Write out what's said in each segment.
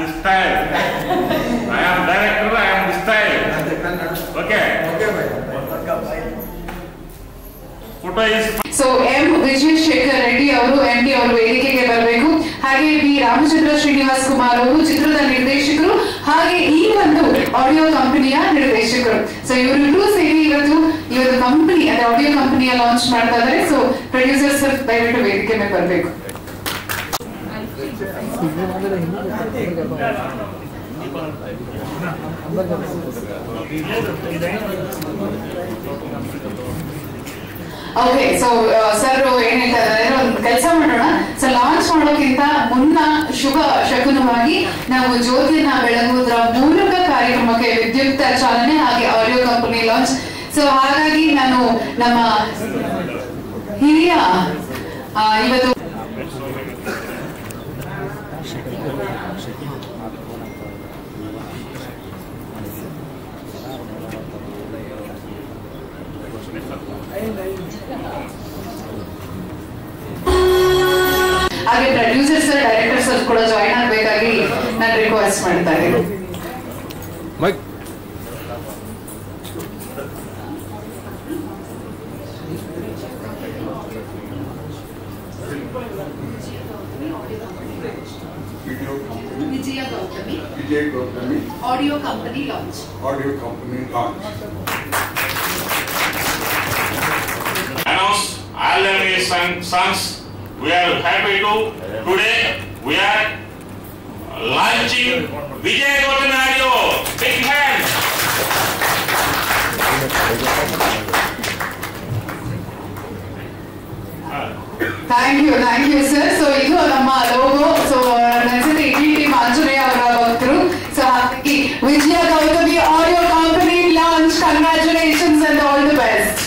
the style. I am director, I am the style. Okay. Photo is. So M. Vijayashekhar Reddy ಅವರು MD ಅವರು ವೇದಿಕೆಗೆ ಬರಬೇಕು. ಹಾಗೆ B. Ramachandra Srinivas Kumar ಅವರು ಚಿತ್ರದ ನಿರ್ದೇಶಕರು ಹಾಗೆ ಈ ಒಂದು ಆಡಿಯೋ ಕಂಪನಿಯ ನಿರ್ದೇಶಕರು. ಸೊ ಇವರಿಬ್ಬರು ಸೇರಿ ಇವತ್ತು ಕಂಪನಿ ಅಂದ್ರೆ ಆಡಿಯೋ ಕಂಪನಿಯ ಲಾಂಚ್ ಮಾಡ್ತಾ ಇದ್ದಾರೆ. ಸೊ ಪ್ರೊಡ್ಯೂಸರ್ ಸರ್ ದಯವಿಟ್ಟು ವೇದಿಕೆ ಮೇಲೆ ಬರಬೇಕು. ಓಕೆ, ಸೊ ಸರ್ ಏನ್ ಹೇಳ್ತಾ ಇದ್ದಾರೆ, ಒಂದು ಕೆಲಸ ಮಾಡೋಣ. ಸೊ ಲಾಂಚ್ ಮಾಡೋಕ್ಕಿಂತ ಮುನ್ನ ಶುಭ ಶಕುನವಾಗಿ ನಾವು ಜ್ಯೋತಿಯನ್ನ ಬೆಳಗುವುದರ ಮೂಲಕ ಕಾರ್ಯಕ್ರಮಕ್ಕೆ ವಿದ್ಯುಕ್ತ ಚಾಲನೆ ಹಾಗೆ ಆಡಿಯೋ ಕಂಪನಿ ಲಾಂಚ್. ಸೊ ಹಾಗಾಗಿ ನಾನು ನಮ್ಮ ಹಿರಿಯ ಇವತ್ತು ಹಾಗೆ ಪ್ರೊಡ್ಯೂಸರ್ಸ್ ಡೈರೆಕ್ಟರ್ಸ್ ಕೂಡ ಜಾಯಿನ್ ಆಗಬೇಕಾಗಿ ನಾನು ರಿಕ್ವೆಸ್ಟ್ ಮಾಡ್ತಾ ಇದ್ದೀನಿ. Vijaya Gautami Audio Company launch. Announce all language songs. We are happy to today we are launching Vijaya Gautami Audio. Big hand. Thank you sir. So ಇದು ನಮ್ಮ ಲೋಗೋ. ಸೊ ನೆನ್ಸಿದೆ T Manjurayya ಅವರ ಭಕ್ತರು. So ಹಾಗಾಗಿ Vijaya Gautami audio company launch, congratulations and all the best.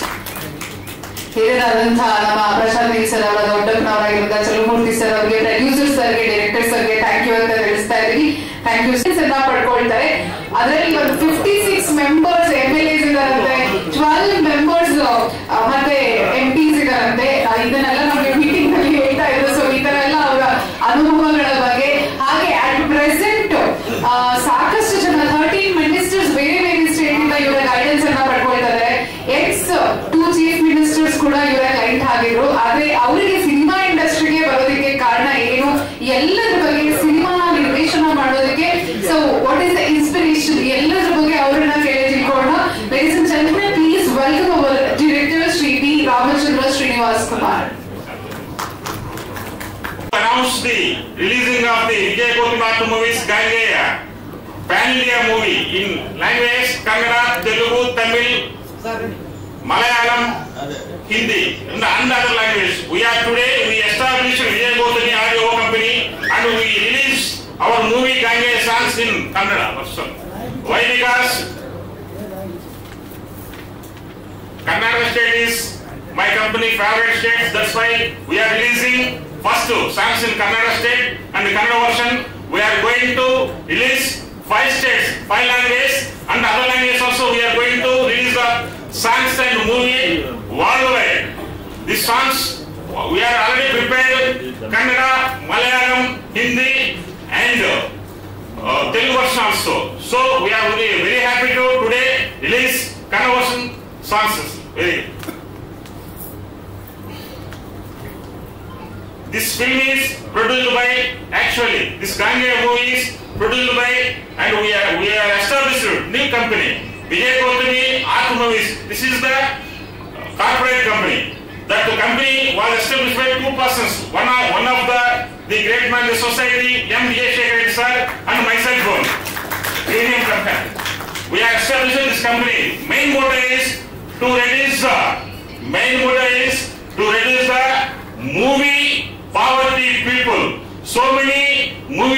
ಹಿರಿಯರಾದಂತಹ ನಮ್ಮ Prashanth Neel sir ಅವರ ದೊಡ್ಡಪ್ಪನವರಾಗಿರುವಂತಹ ಚಲುಮೂರ್ತಿ ಸರ್ ಅವರಿಗೆ, ಪ್ರೊಡ್ಯೂಸರ್ ಸರ್ಗೆ, ಡೈರೆಕ್ಟರ್ ಸರ್ಗೆ ಥ್ಯಾಂಕ್ ಯು ಅಂತ ತಿಳಿಸ್ತಾ ಇದ್ದೀವಿ. ಥ್ಯಾಂಕ್ ಯು ಸರ್ ಪಡ್ಕೊಳ್ತಾರೆ. ಅದರಲ್ಲಿ ಒಂದು 56 ಮೆಂಬರ್ಸ್ MLAs ಇದಾರಂತೆ, 12 ಮೆಂಬರ್ಸ್ ಮತ್ತೆ MPs ಇದಾರಂತೆ. ಇದನ್ನೆಲ್ಲ ನಮಗೆ ಮೀಟಿಂಗ್ ನಲ್ಲಿ ಹೇಳ್ತಾ ಇದ್ರು. ಸೊ ಈ ತರ ಎಲ್ಲ ಅವರ ಅನುಭವಗಳ ಬಗ್ಗೆ ಹಾಗೆ ಅಟ್ ಪ್ರೆಸೆಂಟ್ ಸಾಕಷ್ಟು ಜನ 13 ಮಿನಿಸ್ಟರ್ಸ್ ಬೇರೆ ಬೇರೆ ಸ್ಟೇಟ್ ಇಂದ ಇವರ ಗೈಡೆನ್ಸ್ ಅನ್ನ ಪಡ್ಕೊಳ್ತಾ ಇದ್ದಾರೆ. ಎಕ್ಸ್-2 ಚೀಫ್ ಮಿನಿಸ್ಟರ್ಸ್ ಕೂಡ ಇವರ ಕ್ಲೈಂಟ್ ಆಗಿದ್ರು. ಆದ್ರೆ ಅವರಿಗೆ ಸಿನಿಮಾ ಇಂಡಸ್ಟ್ರಿಗೆ ಬರೋದಕ್ಕೆ ಕಾರಣ ಏನು, ಎಲ್ಲರ ಬಗ್ಗೆ ಸಿನಿಮಾ ನಿರ್ದೇಶನ ಮಾಡೋದಕ್ಕೆ so what is the inspiration, ಎಲ್ಲರ ಬಗ್ಗೆ ಅವರನ್ನ ಕೇಳಿ ತಿಳ್ಕೊಳ್ಳೋಣ. Ladies and gentlemen, please welcome hour director Shri B. Ramachandra Srinivas Kumar. Announce the releasing of the Vijaya Gautami movies Gangeya, pan-India movie in language Kannada, Telugu, Tamil, Malayalam, Hindi, and other language. We established Vijaya Gautami Audio Company and we release our movie Gangeya songs in Kannada. Why? Because Kannada state is my company favorite state. That's why we are releasing first songs in Kannada state and the Kannada version. We are going to release 5 states, 5 languages, and other languages also. We are going to release the songs and movie worldwide. These songs we are already prepared Kannada, Malayalam, Hindi, and Telugu version also. So we are very happy to today release Kannada version songs. This film is produced by, actually this Gangeya movie is produced by, and we are established new company Vijaya Gautami Art Movies. This is the corporate company. That the company was established by 2 persons. One of the great man in the society, M. Vijayashekhar Reddy sir, and myself. We are establishing this company. Main motto is to reduce the movie poverty people. So many movie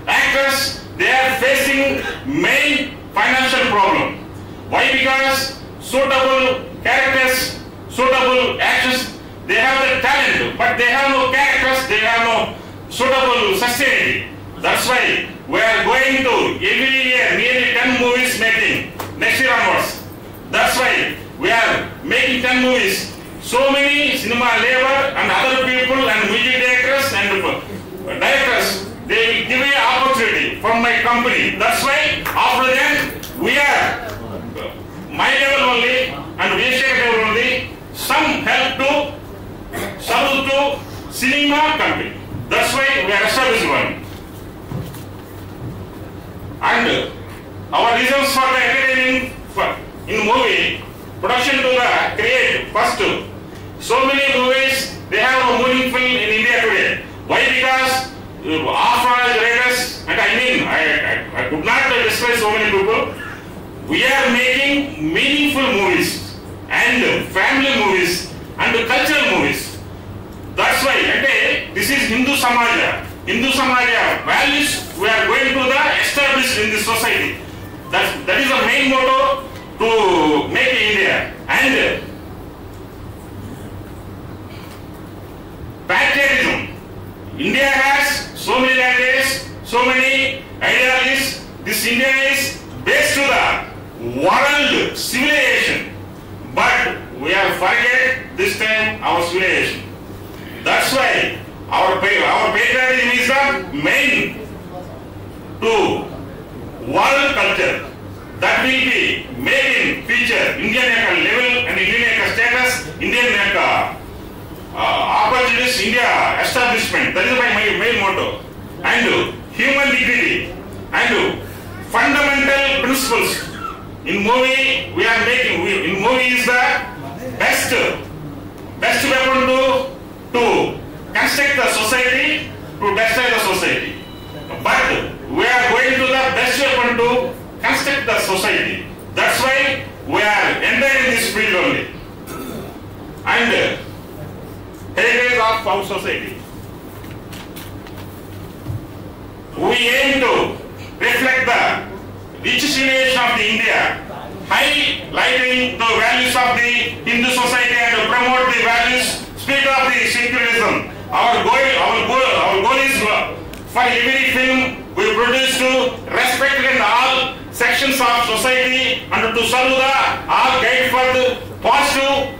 actors, they are facing main financial problem. Why? Because suitable characters, suitable actions, they have the talent, but they have no characters, they have no suitable sustainability. That's why we are going to every year nearly 10 movies making next year onwards. That's why we are making 10 movies. So many cinema labor and other people and music directors and directors from my company. That's why after that we are my level only and VSK level only. Some help to serve to cinema company. That's why we are established one. And our reasons for the entertaining in movie production to the create first. So many movies they have a meaningful in India today. Why? Because after the raiders, and I mean I could not describe so many people. We are making meaningful movies and family movies and cultural movies. That's why this is Hindu Samaja. Hindu Samaja values we are going to the established in this society. That is the main motto to make India. And patriotism. India has so many languages, so many ideologies. This India is based to the world civilization. But we have forget this time our civilization. That's why our patriotism is the main to world culture. That will be made in future Indian level and Indian status, Indian opportunities, India establishment. That is my main motto. And human dignity and fundamental principles. In movie we are making. In movie is the best weapon to construct the society, to destroy the society. But we are going to the best weapon to construct the society. That's why we are entering this field only. And heritage of our society. We aim to reflect the rich civilization of the India, highlighting the values of the Hindu society and promote the values, spirit of the secularism. Our goal is for every film we produce to respect in all sections of society and to serve the all guide for the positive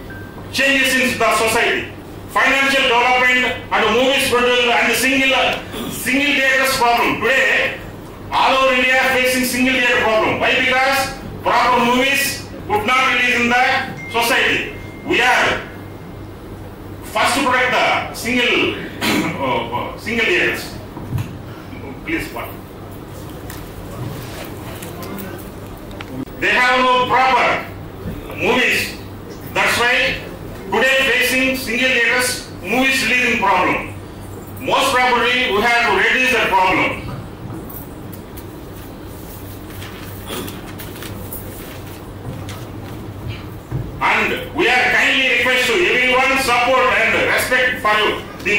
changes in the society. Financial development and movies produced and single theaters problem. Today, all over India facing single theater problem. Why? Because proper movies would not release in the society. We are first to protect the single theaters. Please, what? They have no proper movies. That's why today facing single theaters, movies releasing problem. Most probably we have to reduce that problem. And we are kindly request to everyone support and respect for the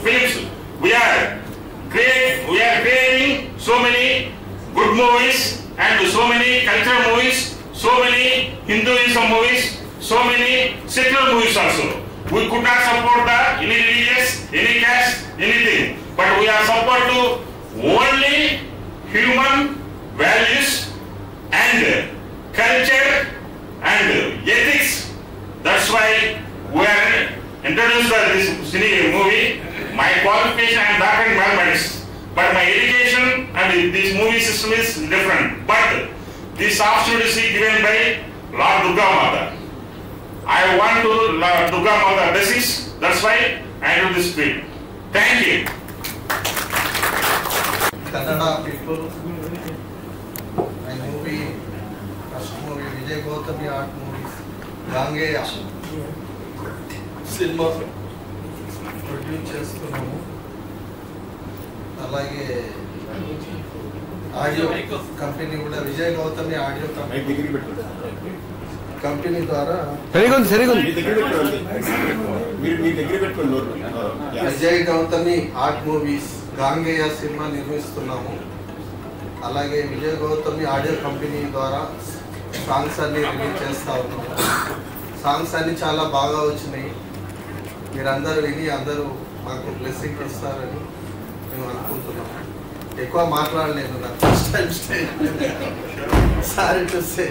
films. We are creating so many good movies and so many cultural movies, so many Hinduism movies, so many secular movies also. We could not support any religious, any caste, anything. But we are support to only human values and culture and ethics. That's why we are introduced this movie. My qualification, I am doctor in mathematics, but my education and this movie system is different. But this opportunity is given by Lord Durga Mata. I want to Lord Durga Mata blessings. That's why I do this field. Thank you. Kannada people. My movie, first movie, Vijay Gautami art movies, Gangeya cinema produce చేస్తున్నాము. అలాగే audio company కూడా Vijay Gautami audio company ద్వారా Vijay Gautami art movies Gangeya సినిమా నిర్మిస్తున్నాము. అలాగే Vijay Gautami audio company ద్వారా songs అన్ని release చేస్తా ఉన్నాము. సాంగ్స్ అన్ని చాలా బాగా వచ్చినాయి. మీరందరూ విని అందరూ మాకు బ్లెస్సింగ్ ఇస్తారని మేము అనుకుంటున్నాము. ఎక్కువ మాట్లాడలేదు, నాకు first time stage. Sorry to say.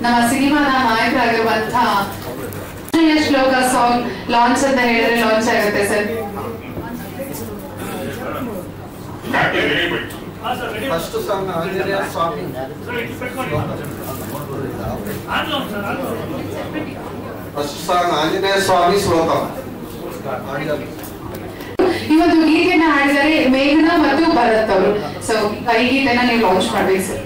ನಮ್ಮ ಸಿನಿಮಾದ ನಾಯಕರಾಗಿರುವಂತ ಶ್ಲೋಕ ಸಾಂಗ್ ಲಾಂಚ್ ಅಂತ ಹೇಳಿದ್ರೆ ಲಾಂಚ್ ಆಗುತ್ತೆ ಸರ್. ಫಸ್ಟ್ ಸಾಂಗ್ ಆಂಜನೇಯ ಸ್ವಾಮಿ ಫಸ್ಟ್ ಸಾಂಗ್ ಆಂಜನೇಯ ಸ್ವಾಮಿ ಶ್ಲೋಕ. ಈ ಒಂದು ಗೀತೆಯನ್ನ ಹಾಡಿದರೆ ಮೇಘನಾ ಮತ್ತು ಭರತ್ ಅವರು. ಸೊ ಈ ಗೀತೆನ ನೀವು ಲಾಂಚ್ ಮಾಡ್ಬೇಕು sir.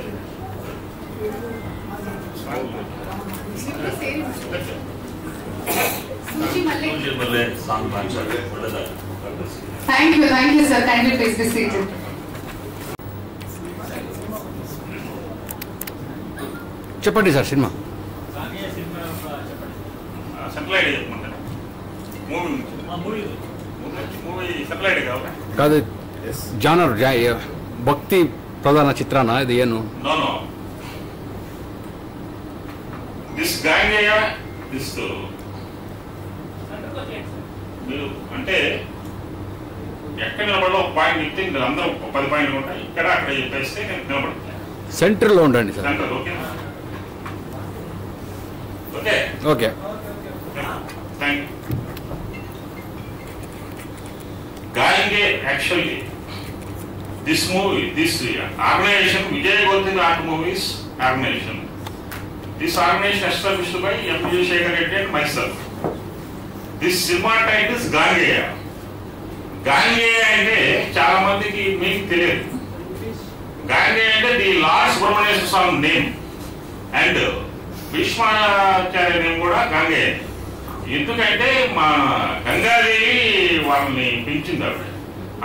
Thank you sir. Thank you. Please be seated. చెప్పండి సార్ సినిమా కాదు జానర్ భక్తి ప్రధాన చిత్రాన ఇది ಏನು అంటే ఎక్కడ నిలబడలో ఒక పాయింట్ చెప్తే అందరూ 10 పాయింట్లు ఉంటాయి. ఇక్కడ అక్కడ చెప్పేస్తే నేను నిలబడతాను. సెంటర్లో ఉండండి సార్. సెంటర్ ఓకేనా? Okay okay thank you. గాయంగే actually this movie, this organization, Vijay Gautam Art Movies organization. This organization established by M. Shekhar Reddy and myself. This cinema title is Gangeya. Gangeya అంటే చాలా మందికి మీకు తెలియదు. Gangeya అంటే the lord Subrahmanya Swami name and Bhishmacharya name కూడా గంగయ్య. ఎందుకంటే మా గంగాదేవి వాళ్ళని పెంచింది ఆవిడ.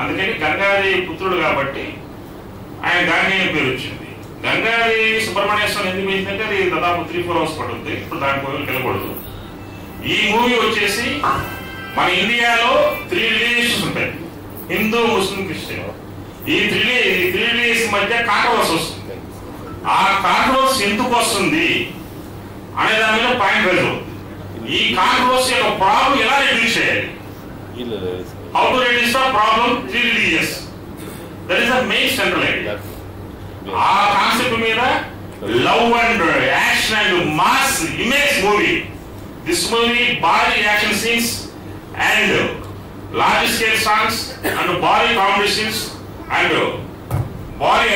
అందుకని గంగాదేవి పుత్రుడు కాబట్టి ఆయన గంగయ్య పేరు వచ్చింది. గంగాదేవి సుబ్రహ్మణ్య స్వామి ఎందుకు పెంచిందంటే అది దాదాపు 3-4 అవర్స్ పడుతుంది. ఇప్పుడు దాని కోరికలు వెళ్ళకూడదు. ఈ మూవీ వచ్చేసి మన ఇండియాలో 3 రిలీజియన్స్ ఉంటాయి, హిందూ, ముస్లిం, క్రిస్టియన్. ఈ 3 రిలీజియన్స్ మధ్య కాంట్రవర్సీ వస్తుంది. ఆ కాంట్రవర్సీ ఎందుకు వస్తుంది అనే దాని మీద పాయింట్ రైజ్ అవుతుంది. ఈ కాంట్రవర్సీ యొక్క ప్రాబ్లం ఎలా రెడ్యూస్ చేయాలి, how to reduce the problem 3 religions, that is the main central idea. ఆ కాన్సెప్ట్ మీద love and action and mass image movie. This movie భారీ action scenes and large scale songs and భారీ competitions and భారీ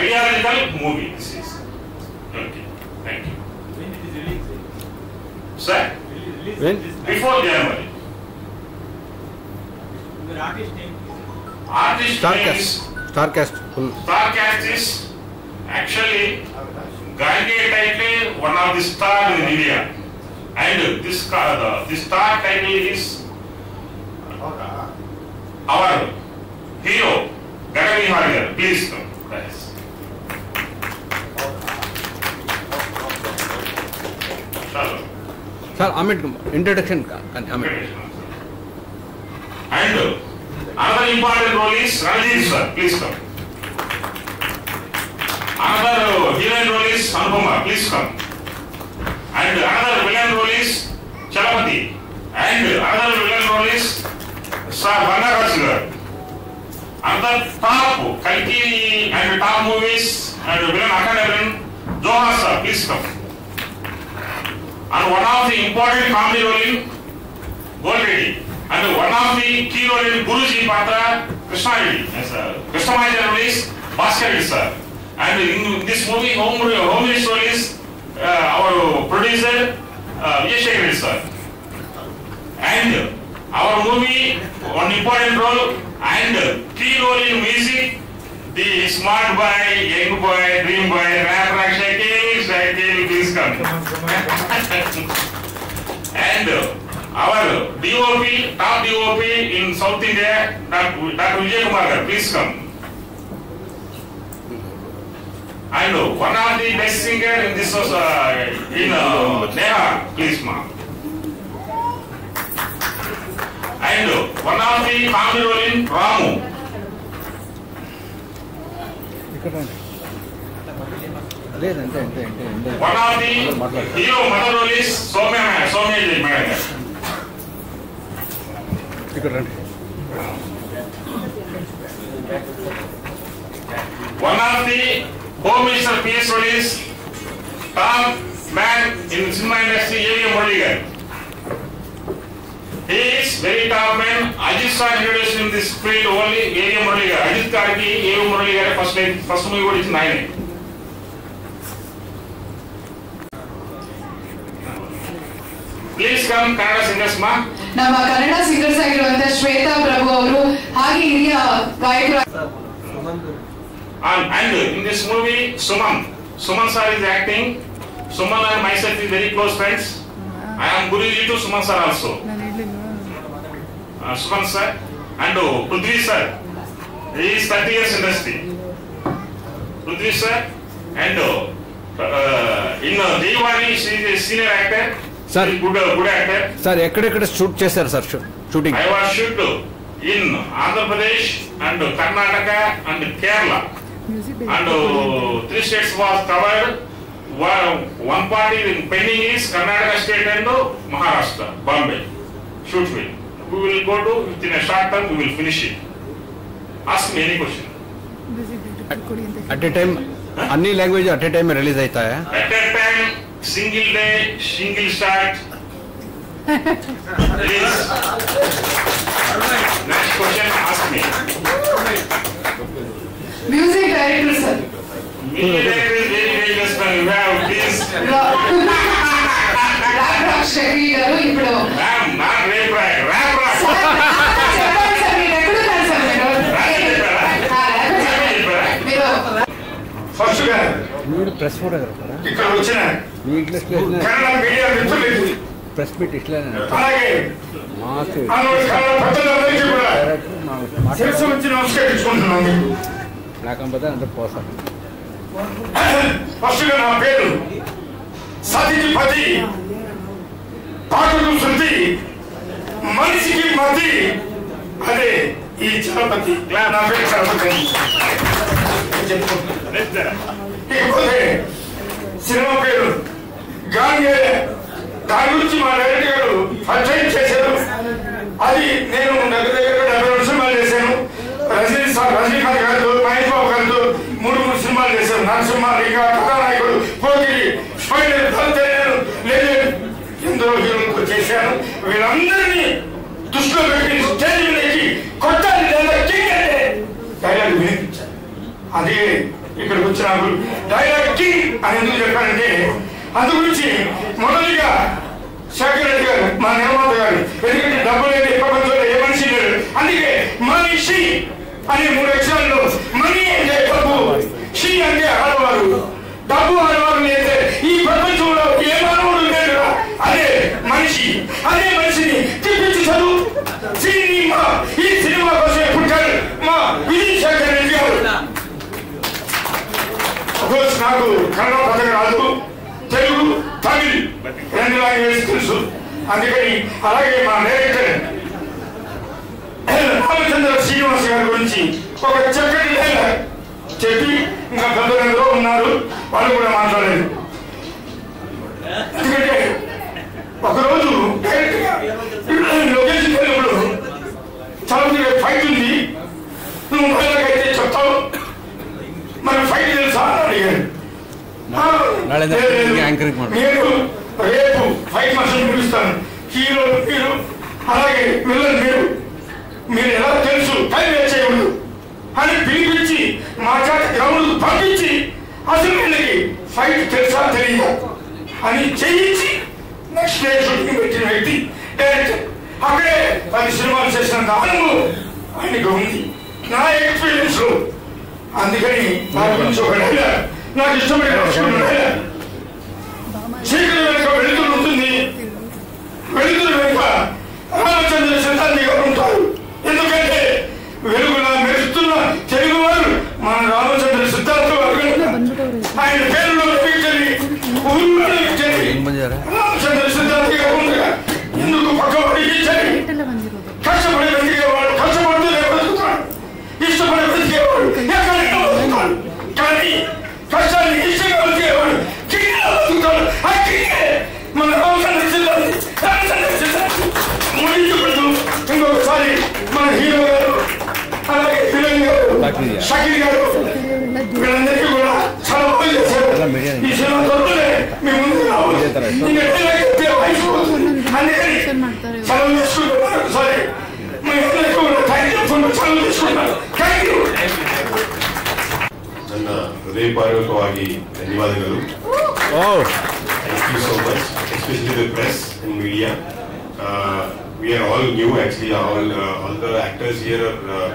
ideological movie. This is okay. Thank you sir. Before January. Artist Star cast is actually Gangeya title, one of the star in India, and the star title is our hero Gangeya Harrier. Please come. Sir Amit introduction And another important role is Ranjit sir. Please come. Another heroine role is Anupama. Please come. And another villain role is Chalapati. And another villain role is Sir Bangaraj sir. Another top Kalki and top movies and villain Akane villain Johan sir. Please come. And one of the important comedy role in Gold Reddy. And one of the key role in Guruji Patra Krishna Reddy. Krishna role is Bhaskar Reddy sir. And in this movie, home minister role is our producer Vijay Shekhar Reddy sir. And our movie, one important role and key role in music, the smart boy, young boy, dream boy, rap rock, Shakil, please come. And our DOP, top DOP in South India, Dr. Vijay Kumar, please come. And one of the best singer in this was in Neha, please ma'am. And one of the comedy role in Ramu. One of the hero mother role is Soumya madam. One of the home minister PS role is top man in cinema industry, A.V. Murali garu. He is very top man. Ajit sir introduced in this field only A.V. Murali garu. Ajit gariki A.V. Murali garu first movie kuda ichindi ayane. Please come Kannada singers ma. ನಮ್ಮ Kannada singers ಆಗಿರುವಂತ ಶ್ವೇತಾ ಪ್ರಭು ಅವರು ಹಾಗೆ ಹಿರಿಯ ಗಾಯಕರು. And in this movie, Suman sir is acting. Suman and myself is very close friends. I am Guruji to Suman sir also. Suman sir and Prithvi sir. He is 30 years industry. Prithvi sir and in Devani she is a senior actor. Sir, good actor. Sir, ekkada shoot chesaru sir shooting? I was shoot in Andhra Pradesh and Karnataka and Kerala. And 3 states was covered. One part is pending is Karnataka state and Maharashtra, Bombay. Shoot will. We will go to within a short time. We will finish it. Ask me any question. At a time, any language at a time release aita hai? At that time, single day, single start. Please. Next question, ask me. Music director sir. Music director is very dangerous man. You have this. Raghav Shetty గారు ఇప్పుడు Ram, not rape rap. Rap rap. చెప్పండి sir, మీరు ఎక్కడున్నారు sir మీరు? First గా మీరు press ఫోటోగ్రాఫరా? ఇక్కడ వచ్చిన మీ ఇంట్లో కన్నడ మీడియా మిత్రులకి ప్రెస్ మీట్ ఇట్లానే అలాగే మాకు కన్నడ ప్రజలందరికీ కూడా శిరస్సు వచ్చి నమస్కరించుకుంటున్నాను మీకు. లేకపోతే అంత పోసాను. ఫస్ట్ గా నా పేరు సతికి పతి, పాటకు శృతి, మనిషికి మతి, అదే ఈ చలపతి. నా పేరు చలపతి. ఇకపోతే సినిమా పేరు గాంగే. దాని గురించి మా డైరెక్టర్ గారు ఫస్ట్ టైం చేశారు. అది నేను దగ్గర 70 సినిమాలు చేశాను. రజనీకాంత్ గారితో, మహేష్ బాబు గారితో 3 సినిమాలు చేశాను. నరసింహాలు, ఇంకా కథానాయకుడు, పోకిరి, స్పైడర్, ఎందరో హీరోలతో చేశాను. వీళ్ళందరినీ దృష్టిలో పెట్టి స్టేజ్ మీదకి కొట్టాలి డైలాగ్ వినిపించాను. అదే ఇక్కడికి వచ్చి నాకు డైలాగ్ కింగ్ అని ఎందుకు చెప్పానంటే అందు గురించి మొదటిగా శేఖర్ రెడ్డి గారు, మా నిర్మాత గారు, ఎందుకంటే డబ్బు లేని ప్రపంచంలో ఏ మనిషి లేడు. అందుకే మనిషి అనే 3 అక్షరాల్లో మనీ అంటే డబ్బు, షీ అంటే ఆడవారు, డబ్బు ఆడవారు అయితే ఈ ప్రపంచంలో ఏ మానవుడు లేడు. అదే మనిషి. అదే మనిషిని తిప్పించి చదువు సినిమా. ఈ సినిమా కోసం పుట్టారు మా విజయ్ శేఖర్ రెడ్డి గారు. నాకు కన్నడ పదం రాదు, తెలుగు, తమిళ్ 2 లాంగ్వేజ్ తెలుసు. అందుకని అలాగే మా డైరెక్టర్ రామచంద్ర శ్రీనివాస్ గారి గురించి ఒక చక్కటి డైలాగ్ చెప్పి, ఇంకా పెద్దలందరూ ఉన్నారు, వాళ్ళు కూడా మాట్లాడారు. ఎందుకంటే ఒకరోజు లొకేషన్ వెళ్ళినప్పుడు చాలా ఫైట్ ఉంది, నువ్వు మహిళకైతే చెప్తావు, మరి ఫైట్ తెలుసా అని అడిగారు. నేను రేపు ఫైట్ మాస్టర్ చూపిస్తాను, హీరో మీరు, అలాగే విలన్ మీరు ఎలా తెలుసు, టైం వేస్ట్ చేయకూడదు అని పిలిపించి మా చేత గ్రౌండ్ పంపించి అసలు వీళ్ళకి ఫైట్ తెలుసా తెలియదా అని చేయించి నెక్స్ట్ డే షూటింగ్ పెట్టిన వ్యక్తి డైరెక్టర్. అక్కడే 10 సినిమాలు చేసినంత అనుభవం ఆయనకు ఉంది నా ఎక్స్పీరియన్స్ లో. అందుకని నా గురించి ఒక డైలాగ్, నాకు ఇష్టమైన డైలాగ్. చీకటి వెనుక వెలుతురు ఉంటుంది, వెలుతురు వెనుక రామచంద్ర సిద్ధాంతి గారు ఉంటారు. ఎందుకంటే వెలుగులా మెరుస్తున్న తెలుగువారు మన రామచంద్ర సిద్ధాంతి వారు. ఆయన పేరులో విక్టరీ, ఊళ్ళో విక్టరీ, రామచంద్ర సిద్ధాంతి గారు ఉండగా ఎందుకు పక్కబడి విక్టరీ. కష్టపడి బ్రతికేవాడు కష్టపడుతూనే బ్రతుకుతాడు, ఇష్టపడి బ్రతికేవాడు ఎక్కడైనా బ్రతుకుతాడు. కానీ కష్టాన్ని ఇష్టంగా బ్రతికేవాడు కింద బ్రతుకుతాడు. ఆ కిందే మన రామచంద్ర సిద్ధాంతి. రామచంద్ర సిద్ధాంతి ముగించుకుంటూ ఇంకొకసారి మన హీరో గారు, అలాగే విలన్ గారు, షకీల్ గారు, వీళ్ళందరికీ కూడా చాలా బాగా చేశారు. ఈ సినిమా త్వరలోనే ನನ್ನ ಹೃದಯಪೂರ್ವಕವಾಗಿ ಧನ್ಯವಾದಗಳು. Thank you so much, especially the press and media. We are all new actually. All the actors here are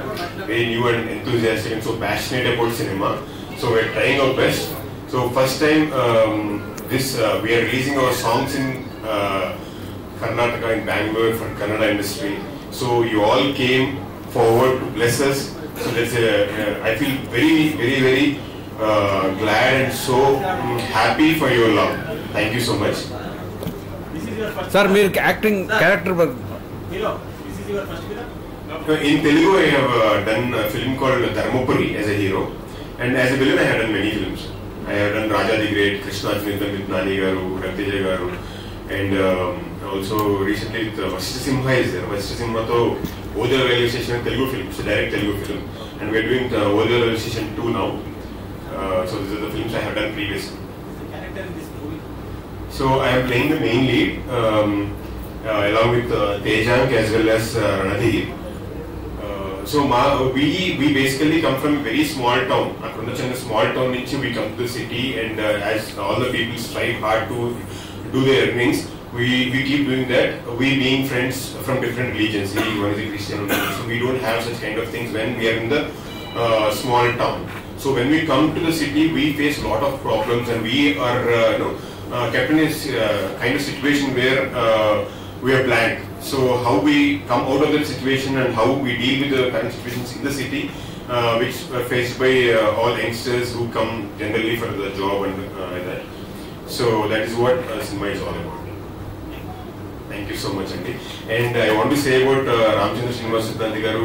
very new and enthusiastic and so passionate about cinema. So we are trying our best. So first time we are releasing our songs in Karnataka, in Bangalore, for Kannada industry. So you all came forward to bless us. So that's I feel very, very, very glad and so happy for your love. Thank you so much. Sir, mere acting character. This is your first film? In Telugu, I have done a film called Dharmapuri as a hero, and as a villain, I have done many films. I have done Raja the Great, Krishna Chinithan with Nani Garu, Raviteja Garu, and also recently with Vasishtha Simha is there. Vasishtha Simha to Odal Railway Station Telugu film, it's a direct Telugu film, and we are doing Odal Railway Station 2 now. So these are the films I have done previously. The character in this movie? So I am playing the main lead along with Tejank as well as Ranadhir. So we basically come from a very small town. From a small town, we come to the city, and as all the people strive hard to do their earnings, we keep doing that. We being friends from different religions, one is a Christian, so we don't have such kind of things when we are in the small town. So when we come to the city, we face a lot of problems, and we are kept in a kind of situation where we are blank. So how we come out of that situation and how we deal with the current situations in the city, which are faced by all youngsters who come generally for the job and that. So that is what cinema is all about. Thank you so much, Andy. And I want to say about Ramchandra Srinivasathanti Garu.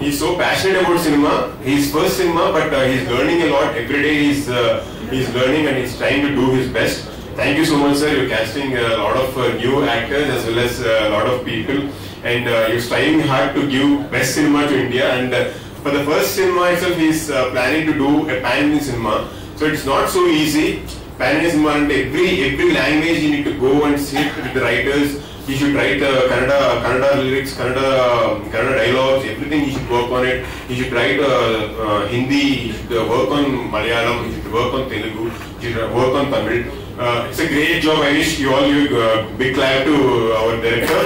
He's so passionate about cinema. He's first cinema, but he's learning a lot every day. He's learning and he's trying to do his best. Thank you so much, sir. You're casting a lot of new actors as well as a lot of people, and you're striving hard to give best cinema to India. And for the first cinema itself, he's planning to do a pan-Indian cinema. So it's not so easy. Pan-Indian cinema, and every language you need to go and sit with the writers. You should write Kannada lyrics, Kannada dialogues, everything. You should work on it. You should write Hindi. You should work on Malayalam. You should work on Telugu. You should work on Tamil. It's a great job. I wish you all give a big clap to our director.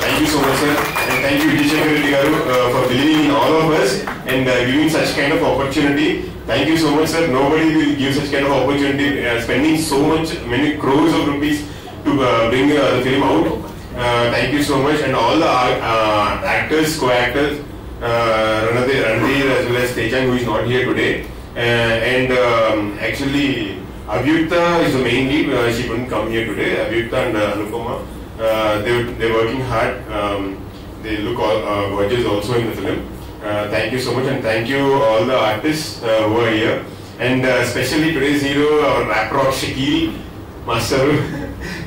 Thank you so much, sir. And thank you, Vijay Reddy Garu, for believing in all of us and giving such kind of opportunity. Thank you so much, sir. Nobody will give such kind of opportunity, spending so much, many crores of rupees to bring the film out. Thank you so much. And all the actors, co-actors, Ranadhir as well as Tejank, who is not here today. And actually, Abhyukta is the main lead. She couldn't come here today. Abhyukta and Anupama, they're working hard. They look gorgeous also in the film. Thank you so much, and thank you all the artists who are here. And especially today's hero, our rap rock Shakil Master.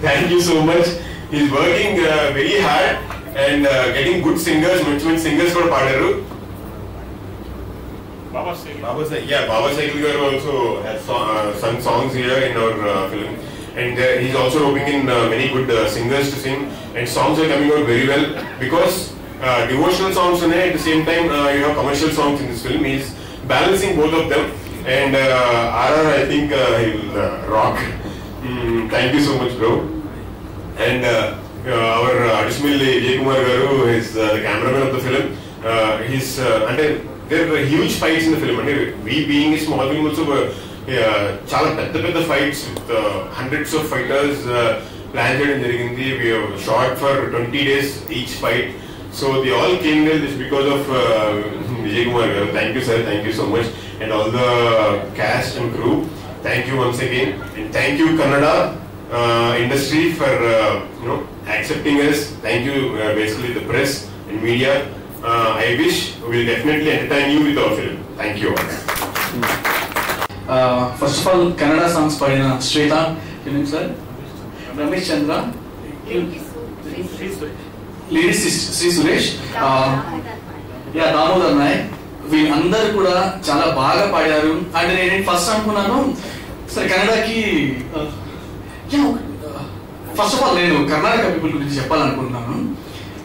Thank you so much. He's working very hard and getting good singers. Which singers for Padaru? Baba Cycle Garu also has sung songs here in our film, and he's also roping in many good singers to sing, and songs are coming out very well because devotional songs and at the same time you have commercial songs in this film. He's balancing both of them, and RR I think he'll rock. Thank you so much, bro. And our additional Vijay Kumar Garu is the cameraman of the film. He's there are huge fights in the film. We being a small film also, chala pedda fights with hundreds of fighters planned in Jarigindi. We have shot for 20 days each fight. So they all came there just because of Vijay Kumar Garu. Thank you, sir. Thank you so much. And all the cast and crew. Thank you once again. And thank you, Kannada industry, for accepting us. Thank you, basically the press and media. I wish we'll definitely entertain you with our film. Thank you all. First of all, Kannada songs padina Shrita, sir, Ramesh Chandra, ladies Sri Suresh, Damodar Nayak, వీళ్ళందరూ కూడా చాలా బాగా పాడారు. అంటే నేను first అనుకున్నాను సరే కన్నడకి first of all నేను కర్ణాటక పీపుల్ గురించి చెప్పాలనుకుంటున్నాను.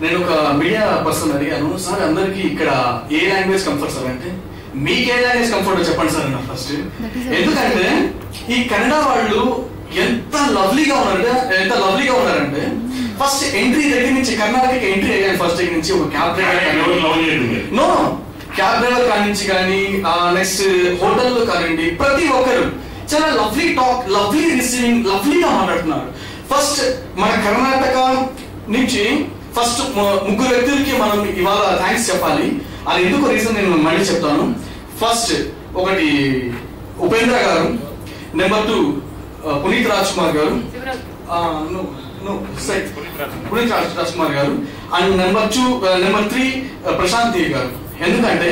నేను ఒక మీడియా పర్సన్ అడిగాను, సార్ అందరికి ఇక్కడ ఏ లాంగ్వేజ్ కంఫర్ట్ సార్ అంటే, మీకు ఏ లాంగ్వేజ్ కంఫర్ట్ చెప్పండి సార్ అన్న ఫస్ట్. ఎందుకంటే ఈ కన్నడ వాళ్ళు ఎంత లవ్లీగా ఉన్నారంటే ఫస్ట్ ఎంట్రీ దగ్గర నుంచి కర్ణాటకకి ఎంట్రీ అయ్యాను ఫస్ట్ దగ్గర నుంచి ఒక క్యాబ్ డ్రైవర్ కాడి నుంచి కానీ నెక్స్ట్ హోటల్లో కానివ్వండి, ప్రతి ఒక్కరు చాలా లవ్లీ టాక్, లవ్లీ రిసీవింగ్, లవ్లీగా మాట్లాడుతున్నారు. ఫస్ట్ మన కర్ణాటక నుంచి ఫస్ట్ ముగ్గురు వ్యక్తులకి మనం ఇవాళ థ్యాంక్స్ చెప్పాలి. అది ఎందుకో రీజన్ నేను మళ్ళీ చెప్తాను. ఫస్ట్ ఒకటి ఉపేంద్ర గారు, నెంబర్ 2 పునీత్ రాజ్ కుమార్ గారు, పునీత్ రాజ్ కుమార్ గారు, అండ్ నెంబర్ 3 ప్రశాంత్ దేవ్ గారు. ఎందుకంటే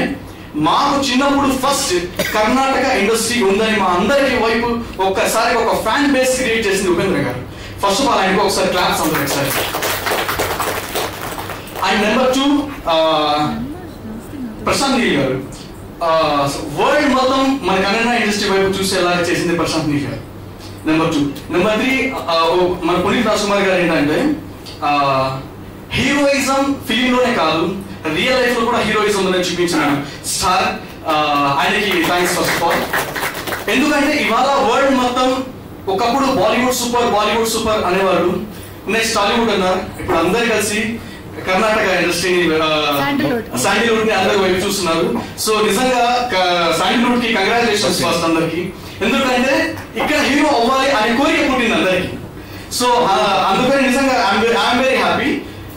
మాకు చిన్నప్పుడు ఫస్ట్ కర్ణాటక ఇండస్ట్రీ ఉందని మా అందరికి వైపు ఒక్కసారి ఒక ఫ్యాన్ బేస్ క్రియేట్ చేసింది ఉపేంద్ర గారు. ఫస్ట్ ఆఫ్ ఆల్ ఆయనకు ఒకసారి క్లాప్స్ అందరూ ఒకసారి. అండ్ నెంబర్ 2 ప్రశాంత్ నీల్ గారు. వరల్డ్ మొత్తం మన కన్నడ ఇండస్ట్రీ వైపు చూసేలా చేసింది ప్రశాంత్ నీల్ గారు. నెంబర్ 2. నెంబర్ 3 మన పునీత్ రాజ్ కుమార్ గారు. ఏంటంటే హీరోయిజం ఫిలిం లోనే కాదు, రియల్ లైఫ్ లో కూడా హీరోయిజం ఉందని చూపించిన స్టార్. ఆయనకి థ్యాంక్స్ ఫస్ట్ ఆఫ్ ఆల్. ఎందుకంటే ఇవాళ వరల్డ్ మొత్తం ఒకప్పుడు బాలీవుడ్ సూపర్ అనేవారు, నెక్స్ట్ టాలీవుడ్ అన్నారు. ఇప్పుడు అందరు కలిసి కర్ణాటక ఇండస్ట్రీని శాండిల్వుడ్ ని అందరి వైపు చూస్తున్నారు. సో నిజంగా శాండిల్వుడ్ కి కంగ్రాచులేషన్స్ ఫస్ట్ అందరికి. ఎందుకంటే ఇక్కడ హీరో అవ్వాలి అనే కోరిక పుట్టింది అందరికి. సో అందుకని నిజంగా ఐఎమ్ వెరీ హ్యాపీ.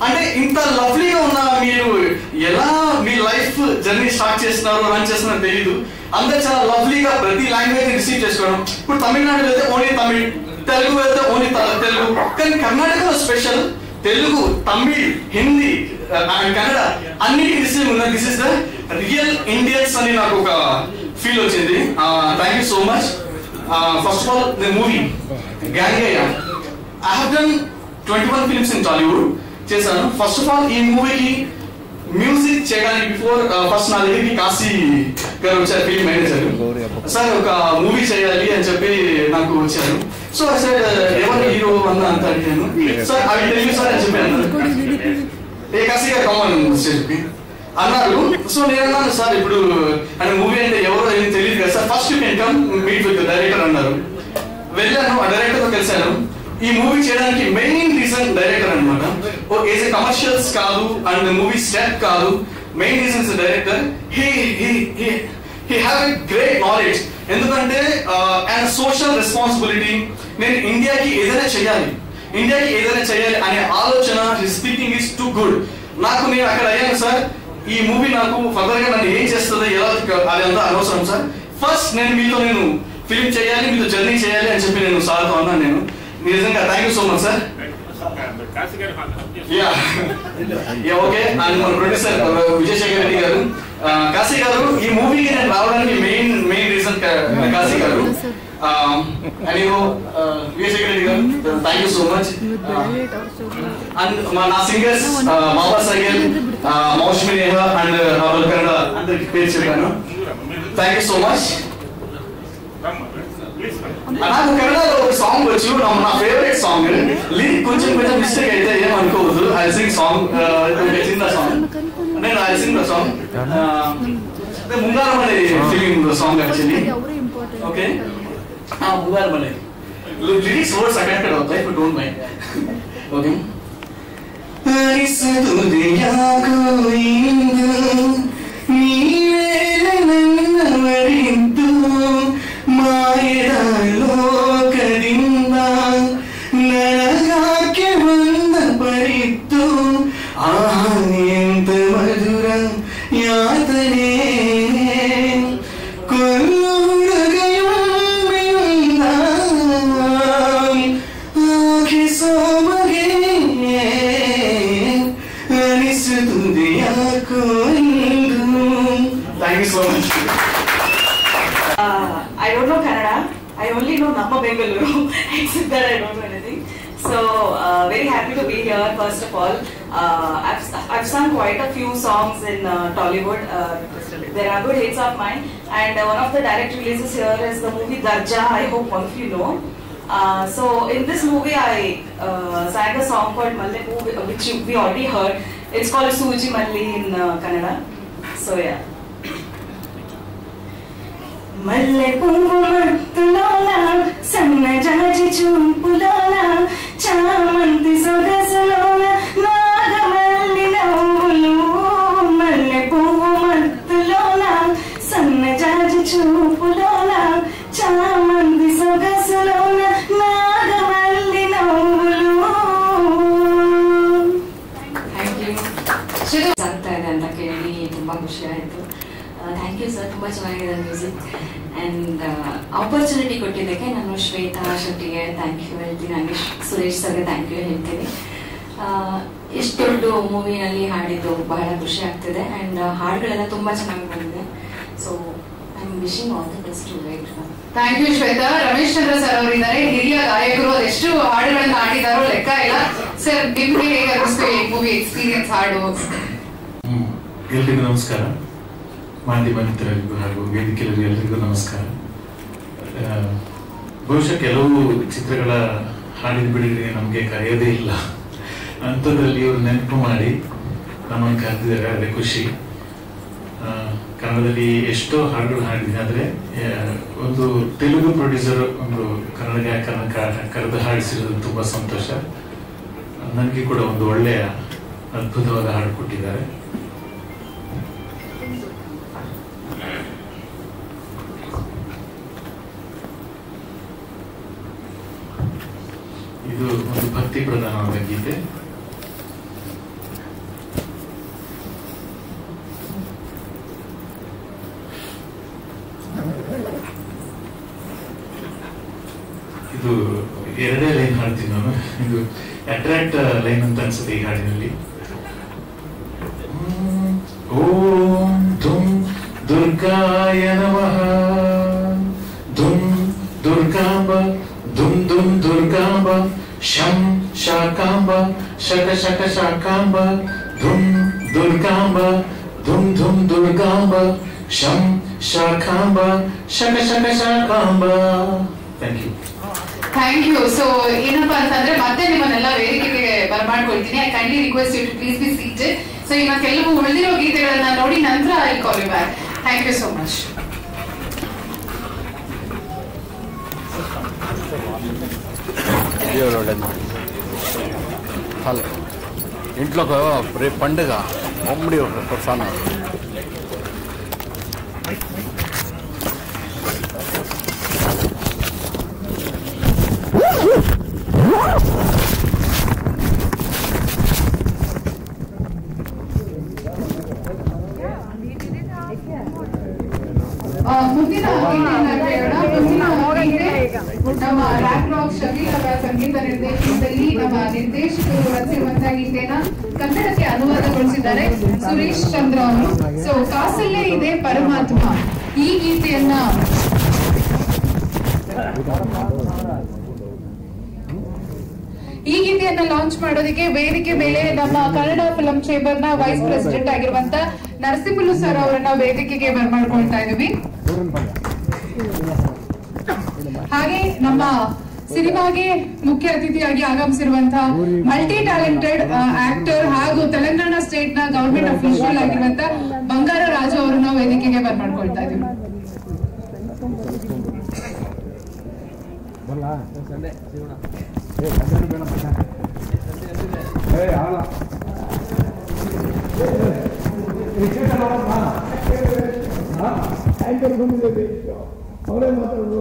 అంటే ఇంత లవ్లీగా ఉన్న మీరు ఎలా మీ లైఫ్ జర్నీ స్టార్ట్ చేస్తున్నారు, రన్ చేస్తున్నారో తెలియదు. అందరు చాలా లవ్లీగా ప్రతి లాంగ్వేజ్ రిసీవ్ చేసుకోవడం. ఇప్పుడు తమిళనాడులో అయితే ఓన్లీ తమిళ్, తెలుగు అయితే ఓన్లీ తెలుగు, కానీ కర్ణాటకలో స్పెషల్ తెలుగు, తమిళ్, హిందీ అండ్ కన్నడ అన్నిటి రిసీవ్ ఉన్నాయి. This is the real Indians అని నాకు ఒక ఫీల్ వచ్చింది. Thank you so much. First of all the movie Gangayya, I have done 21 films in Tollywood చేశాను. ఫస్ట్ ఆఫ్ ఆల్ ఈ మూవీకి మ్యూజిక్ చేయడానికి బిఫోర్ ఫస్ట్ నా దగ్గరికి కాశీ గారు వచ్చారు, ఫిల్మ్ మేనేజర్. సార్ ఒక మూవీ చేయాలి అని చెప్పి నాకు వచ్చారు. సో సార్ ఎవరు హీరో అన్న అంత అడిగాను. సార్ అవి తెలియదు సార్ అని చెప్పి అన్నారు. ఏ కాశీ గారు కామన్ చెప్పి అన్నారు. సో నేను అన్నాను, సార్ ఇప్పుడు అంటే మూవీ అంటే ఎవరో ఏం తెలియదు కదా sir, first you can come meet with director అన్నారు. వెళ్ళాను, ఆ డైరెక్టర్ తో కలిశాను. ఈ మూవీ చేయడానికి మెయిన్ రీజన్ డైరెక్టర్ అనమాట. ఏజ్ ఏ కమర్షియల్స్ కాదు అండ్ మూవీ స్టెప్ కాదు, main reasons director. He have a great knowledge. ఎందుకంటే అండ్ సోషల్ రెస్పాన్సిబిలిటీ, నేను ఇండియాకి ఏదైనా చేయాలి అనే ఆలోచన, his speaking is too good. నేను అక్కడ అయ్యాను సార్, ఈ మూవీ నాకు ఫర్దర్ గా నన్ను ఏం చేస్తుందో ఎలా అదంతా అనవసరం సార్, ఫస్ట్ నేను ఫిల్మ్ చేయాలి, మీతో జర్నీ చేయాలి అని చెప్పి నేను సార్తో అన్నాను. నేను నిజంగా thank you so much sir. Okay. And మన ప్రొడ్యూసర్ విజయశేఖర్ రెడ్డి గారు, కాశీ గారు, ఈ మూవీకి నేను రావడానికి మెయిన్ రీజన్ కాశీ గారు. విజయశేఖర్ రెడ్డి గారు, thank you so much. And నా సింగర్స్ బాబా సైగల్, మౌష్మి నేహా అండ్ కన్నడ అందరికి పేరు చెప్పాను. థ్యాంక్ యూ సో మచ్. నాకు కన్నడలో ఒక సాంగ్ వచ్చు, నా ఫేవరెట్ సాంగ్. లిరిక్ కొంచెం మిస్టేక్ అయితే ఏమనుకోవద్దు. ఐ సింగ్ సాంగ్, చిన్న సాంగ్. నేను ఐ సింగ్ ద సాంగ్. ముంగారం అనే ఫిలిం సాంగ్ యాక్చువల్లీ. ఓకే, ముంగారం అనే లిరిక్స్ వర్డ్స్ అకనెక్టెడ్ అవుతాయి, if you don't mind. Okay. I don't know Kannada. I only know Namma Bengaluru. Except that I don't know anything. So very happy to be here. First of all, I've sung quite a few songs in Tollywood. There are good hits of mine, and one of the direct releases here is the movie Darja. I hope all of you know. So in this movie, I sang a song called Mallepu, which we already heard. It's called Suji Malli in Kannada. So yeah. మల్లె పువ్వు మత్తులోన సన్నజాజి చూపులోన చామంతి సొగసులోన నాగమల్లి నవ్వులు మల్లె పువ్వు మత్తులోన సన్నజాజి చూపులోన చామంతి సొగసులోన నాగమల్లి నవ్వులు. ಆಗ್ತಾ ಇದೆ ಅಂತ ಕೇಳಿ ತುಂಬಾ ಖುಷಿ ಆಯ್ತು. ಥ್ಯಾಂಕ್ ಯು ಸರ್, ತುಂಬ ಚೆನ್ನಾಗಿದೆ ಮ್ಯೂಸಿಕ್. ಆ್ಯಂಡ್ ಆಪರ್ಚುನಿಟಿ ಕೊಟ್ಟಿದ್ದಕ್ಕೆ ನಾನು ಶ್ವೇತಾ ಶೆಟ್ಟಿಗೆ ಥ್ಯಾಂಕ್ ಯು ಹೇಳ್ತೀನಿ, ಹಾಗೆ ಸುರೇಶ್ ಸರ್ಗೆ ಥ್ಯಾಂಕ್ ಯು ಹೇಳ್ತೀನಿ. ಇಷ್ಟು ದೊಡ್ಡ ಮೂವಿನಲ್ಲಿ ಹಾಡಿದ್ದು ಬಹಳ ಖುಷಿ ಆಗ್ತಿದೆ. ಆ್ಯಂಡ್ ಹಾಡುಗಳೆಲ್ಲ ತುಂಬ ಚೆನ್ನಾಗಿ ಬಂದಿದೆ. So I am wishing all the best to wait. Thank you Shweta. Ramesh Chandra sir ಅವರಿದ್ದಾರೆ, ಹಿರಿಯ ಗಾಯಕರು, ಅದೆಷ್ಟು ಹಾಡುಗಳನ್ನ ಹಾಡಿದಾರೋ ಲೆಕ್ಕ ಇಲ್ಲ. ಸರ್ ನಿಮ್ಗೆ ಹೇಗೆ ಅನಿಸ್ತು ಈ ಮೂವಿ ಎಕ್ಸ್ಪೀರಿಯನ್ಸ್ ಹಾಡು? ಎಲ್ರಿಗೂ ನಮಸ್ಕಾರ, ಮಾಧ್ಯಮ ಮಿತ್ರರಿಗೂ ಹಾಗೂ ವೇದಿಕೆಯಲ್ಲಿಗೂ ಎಲ್ಲರಿಗೂ ನಮಸ್ಕಾರ. ಬಹುಶಃ ಕೆಲವು ಚಿತ್ರಗಳ ಹಾಡಿನ ಬಿಡುಗಡೆಗೆ ನಮಗೆ ಕರೆಯೋದೇ ಇಲ್ಲ, ಅಂಥದ್ರಲ್ಲಿ ಇವರು ನೆನಪು ಮಾಡಿ ನಮ್ಮನ್ನು ಕರೆದಿದ್ದಾರೆ, ಅದೇ ಖುಷಿ. ಕನ್ನಡದಲ್ಲಿ ಎಷ್ಟೋ ಹಾಡುಗಳು ಹಾಡಿದ್ದೀನಿ, ಆದರೆ ಒಂದು ತೆಲುಗು ಪ್ರೊಡ್ಯೂಸರ್ ಒಂದು ಕನ್ನಡ ಗಾಯಕರನ್ನ ಕರೆದು ಹಾಡಿಸಿರೋದು ತುಂಬ ಸಂತೋಷ. ನನಗೆ ಕೂಡ ಒಂದು ಒಳ್ಳೆಯ ಅದ್ಭುತವಾದ ಹಾಡು ಕೊಟ್ಟಿದ್ದಾರೆ. ಇದು ಒಂದು ಭಕ್ತಿ ಪ್ರಧಾನವಾದ ಗೀತೆ. ಇದು ಎರಡೇ ಲೈನ್ ಹಾಡ್ತೀನಿ ನಾನು. ಇದು ಅಟ್ರಾಕ್ಟ್ ಲೈನ್ ಅಂತ ಅನ್ಸುತ್ತೆ ಈ ಹಾಡಿನಲ್ಲಿ. ಓಂ ಧುಂ ದುರ್ಗಾಯ ನಮಃ, ಧುಂ ದುರ್ಗಾಂಬ, ಧುಂ ಧುಂ ದುರ್ಗಾಂಬ, ಶಂ ಶಾಕಾಂಬ, ಶಕ ಶಕ ಶಾಕಾಂಬ, ಧುಂ ದುರ್ಗಾಂಬ, ಧುಂ ಧುಂ ದುರ್ಗಾಂಬ, ಶಂ ಶಾಕಾಂಬ, ಶಕ ಶಕ ಶಾಕಾಂಬ. Thank you. Thank you. So ಏನಪ್ಪಾ ಅಂತಂದ್ರೆ ಮತ್ತೆ ನಿಮ್ಮನ್ನೆಲ್ಲ ವೇದಿಕೆಗೆ ಬರಮಾಡ್ಕೊಳ್ತೀನಿ. I kindly request you to please be seated. So ಈಗ ಕೆಲವು ಉಳಿದಿರೋ ಗೀತೆಗಳನ್ನ ನೋಡಿ ನಂತರ I call you back. Thank you so much. ఇంట్లో రేపు పండుగ మమ్మడి ప్రసాదం. ಮುಂದಿನ ನಮ್ಮ ರ್ಯಾಪ್ ರಾಕ್ ಶಬೀರ್ ಅವರ ಸಂಗೀತ ನಿರ್ದೇಶನದಲ್ಲಿ ನಮ್ಮ ನಿರ್ದೇಶಕರು ರಚಿಸಿರುವಂತಹ ಗೀತೆನ ಕನ್ನಡಕ್ಕೆ ಅನುವಾದಗೊಳಿಸಿದ್ದಾರೆ ಸುರೇಶ್ ಚಂದ್ರ ಅವರು. ಸೊ ಕಾಸಲ್ಲೇ ಇದೆ ಪರಮಾತ್ಮ ಈ ಗೀತೆಯನ್ನ ಲಾಂಚ್ ಮಾಡೋದಕ್ಕೆ ವೇದಿಕೆ ಮೇಲೆ ನಮ್ಮ ಕನ್ನಡ ಫಿಲಂ ಚೇಂಬರ್ ನ ವೈಸ್ ಪ್ರೆಸಿಡೆಂಟ್ ಆಗಿರುವಂತ ನರಸಿಂಹಲು ಸರ್ ಅವರನ್ನ ವೇದಿಕೆಗೆ ಬರ್ಮಾಡ್ಕೊಳ್ತಾ ಇದೀವಿ. ಹಾಗೆ ನಮ್ಮ ಸಿನಿಮಾಗೆ ಮುಖ್ಯ ಅತಿಥಿಯಾಗಿ ಆಗಮಿಸಿರುವಂತಹ ಮಲ್ಟಿ ಟ್ಯಾಲೆಂಟೆಡ್ ಆಕ್ಟರ್ ಹಾಗೂ ತೆಲಂಗಾಣ ಸ್ಟೇಟ್ ನ ಗವರ್ಮೆಂಟ್ ಅಫಿಷಿಯಲ್ ಆಗಿರುವಂತ ಬಂಗಾರ ರಾಜು ಅವರನ್ನ ವೇದಿಕೆಗೆ ಬರ್ಮಾಡ್ಕೊಳ್ತಾ ಇದೀವಿ. ಅವರೇ ಮಾತಾಡ್ಬೋದು.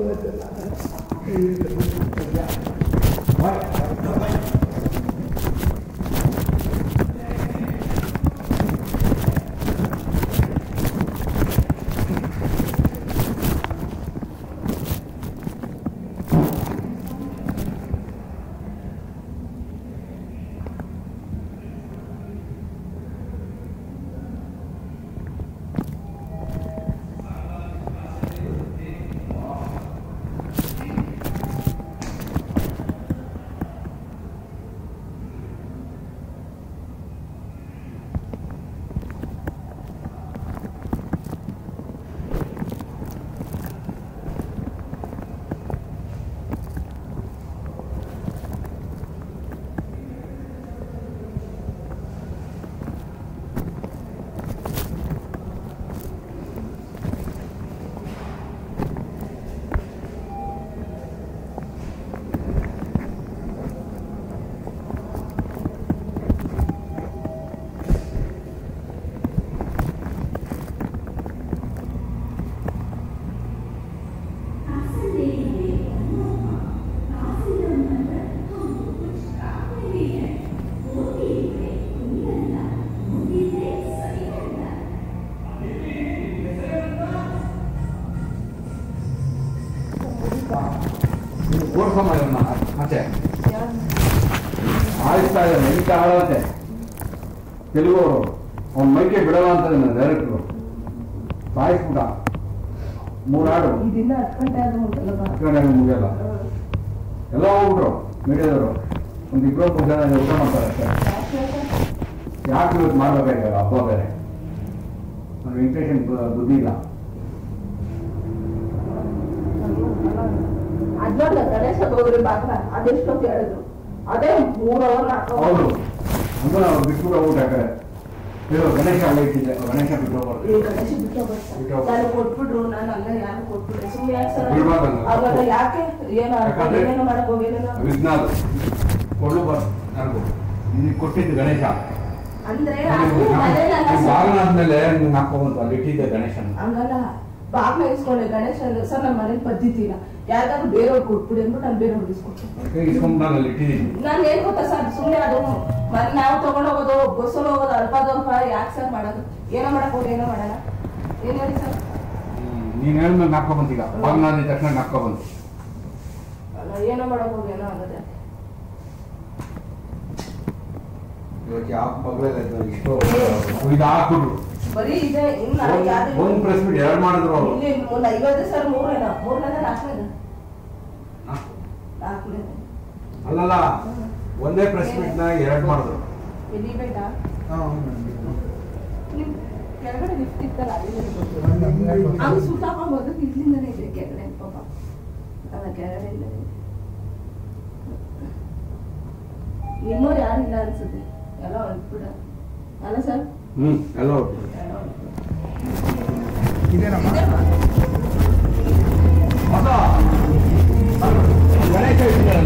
ಓಡ್ಸಮ್ಮ ಇವನ್ನ ಮತ್ತೆ ಆಡಿಸ್ತಾ ಇದ್ದಾನೆ ಎಂತ ಆಡಂತೆ ತೆಲುಗು ಅವರು ಅವ್ನ ಮೈಕೆ ಬಿಡಲ್ಲ ಅಂತ ಡೈರೆಕ್ಟ್ರು ಸಾಯಿಸ್ಬಿಟ್ಟ 3 ಹಾಡು 10 ಗಂಟೆ ಮುಗಿಯಲ್ಲ ಎಲ್ಲ ಹೋಗ್ಬಿಟ್ರು ಮೀಡಿಯಾದವರು ಒಂದು 2 ಜನ ಊಟ ಮಾಡ್ತಾರೆ ಅಷ್ಟೇ ಯಾಕೆ ಇವತ್ತು ಮಾಡ್ಬೇಕಾಗಿಲ್ಲ ಹಬ್ಬ ಬೇರೆ ನನ್ನ ವೆಂಕಟೇಶನ್ ದುಡ್ಡಿಲ್ಲ ಗಣೇಶ ಹೋಗ್ರಿ ಮಾತ್ರ ಅದೆಷ್ಟೋ ಕೇಳಿದ್ರು ಅದೇ 3 ಅವರ್ ಹೌದು ಅಂದ್ರೆ ನಾವು ಬಿಟ್ಟು ಊಟ ಹಾಕರೆ ಗಣೇಶ ಅಲ್ಲ ಇಟ್ಟಿದ್ದೆ ಗಣೇಶ ಬಿಟ್ಟು ನಾನು ಕೊಟ್ಬಿಟ್ರು ನಾನು ಅಲ್ಲ ಯಾರು ಕೊಟ್ಬಿಟ್ರೆ ಸುಮ್ಮನೆ ಯಾಕೆ ಸರ್ ಅವಾಗ ಯಾಕೆ ಏನೋ ಮಾಡಕ್ ಹೋಗಿಲ್ಲ ವಿಜ್ಞಾನ ಕೊಳ್ಳಬಾರ್ದು ನನಗೂ ನಿನಗೆ ಕೊಟ್ಟಿದ್ದು ಗಣೇಶ ಅಂದ್ರೆ ಬಾಗಿಲಾದ್ಮೇಲೆ ನೀನು ಹಾಕೋಬಂತು ಅಲ್ಲಿ ಇಟ್ಟಿದ್ದೆ ಗಣೇಶನ ಹಂಗಲ್ಲ ಬಾಗ್ಲ ಇಸ್ಕೊಂಡೆ ಗಣೇಶ ಸರ್ ನಮ್ಮ ಮನೇಲಿ ಪದ್ಧತಿ ಇಲ್ಲ ಯಾವ್ದಾದ್ರು ಬೇರೆಯವ್ರು ಕೊಟ್ಬಿಡಿ ಅಂದ್ಬಿಟ್ಟು ನಾನು ಬೇರೆಯವ್ರಿಗೆ ಇಸ್ಕೊಡ್ತೀನಿ ನಾನು ಅಲ್ಲಿ ಇಟ್ಟಿದ್ದೀನಿ ನಾನು ಏನ್ ಗೊತ್ತಾ ಸರ್ ಸುಮ್ಮನೆ ಅದು ಮತ್ತೆ ನಾವು ತಗೊಂಡೋಗೋದು ಬಸ್ಸಲ್ಲಿ ಹೋಗೋದು ಅಲ್ಪದಲ್ಪ ಯಾಕೆ ಸರ್ ಮಾಡೋದು ಏನೋ ಮಾಡಕ್ ಹೋಗಿ ಏನೋ ಮಾಡಲ್ಲ ಏನ್ ಹೇಳಿ ಸರ್ ನೀನ್ ಹೇಳಿದ್ಮೇಲೆ ನಾಕೋಬಂತು ಈಗ ಬಾಗಿಲಾದ ತಕ್ಷಣ ನಾಕೋಬಂತು ಏನೋ ಮಾಡಕ್ ಹೋಗಿ ಏನೋ ಆಗುತ್ತೆ ಇದು ಹಾಕ್ಬಿಟ್ರು ಬರೀ ಇದೆ ಇನ್ನು ಒಂದು ಪ್ರೆಸ್ ಮೀಟ್ 2 ಮಾಡಿದ್ರು ಅವರು 50 ಸರ್ 3ನೇ 4ನೇ ಅಲ್ಲಲ್ಲ ಒಂದೇ ಪ್ರೆಸ್ ಮೀಟ್ ನ 2 ಮಾಡಿದ್ರು ಎಲಿಬೇಟಾ ಕೆಳಗಡೆ ಲಿಫ್ಟ್ ಇತ್ತಲ್ಲ ಅವ್ನು ಸುತ್ತಾಕೊಂಬೋದು ಇಲ್ಲಿಂದನೇ ಇದೆ ಕೆಳಗಡೆ ಪಾಪ ಅಲ್ಲ ಕೆಳಗಡೆ ಇಲ್ಲ ನಿಮ್ಮವ್ರು ಯಾರಿಲ್ಲ ಅನ್ಸುತ್ತೆ ಎಲ್ಲ ಹೊರಟ್ಬಿಡ ಅಲ್ಲ ಸರ್ ಎಲ್ಲ ಗಣೇಶ ಇಟ್ಟಿದ್ದಾರೆ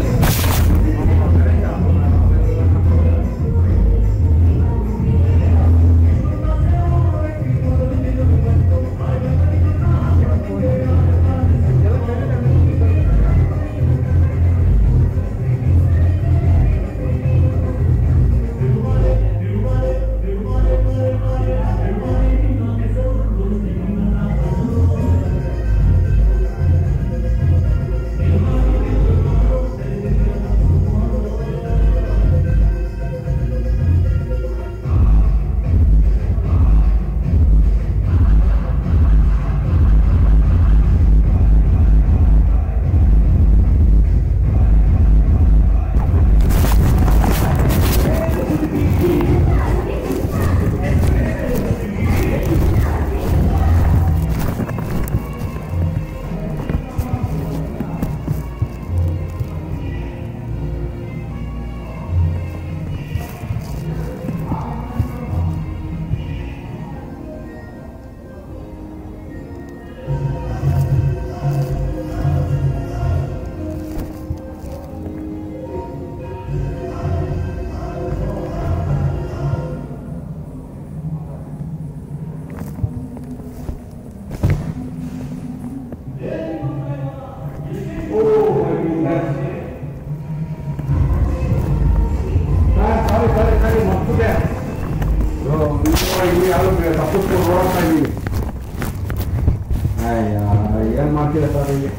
ಏನ್ ಮಾಡ್ತೀರ ಸರ್ ಇಲ್ಲಿ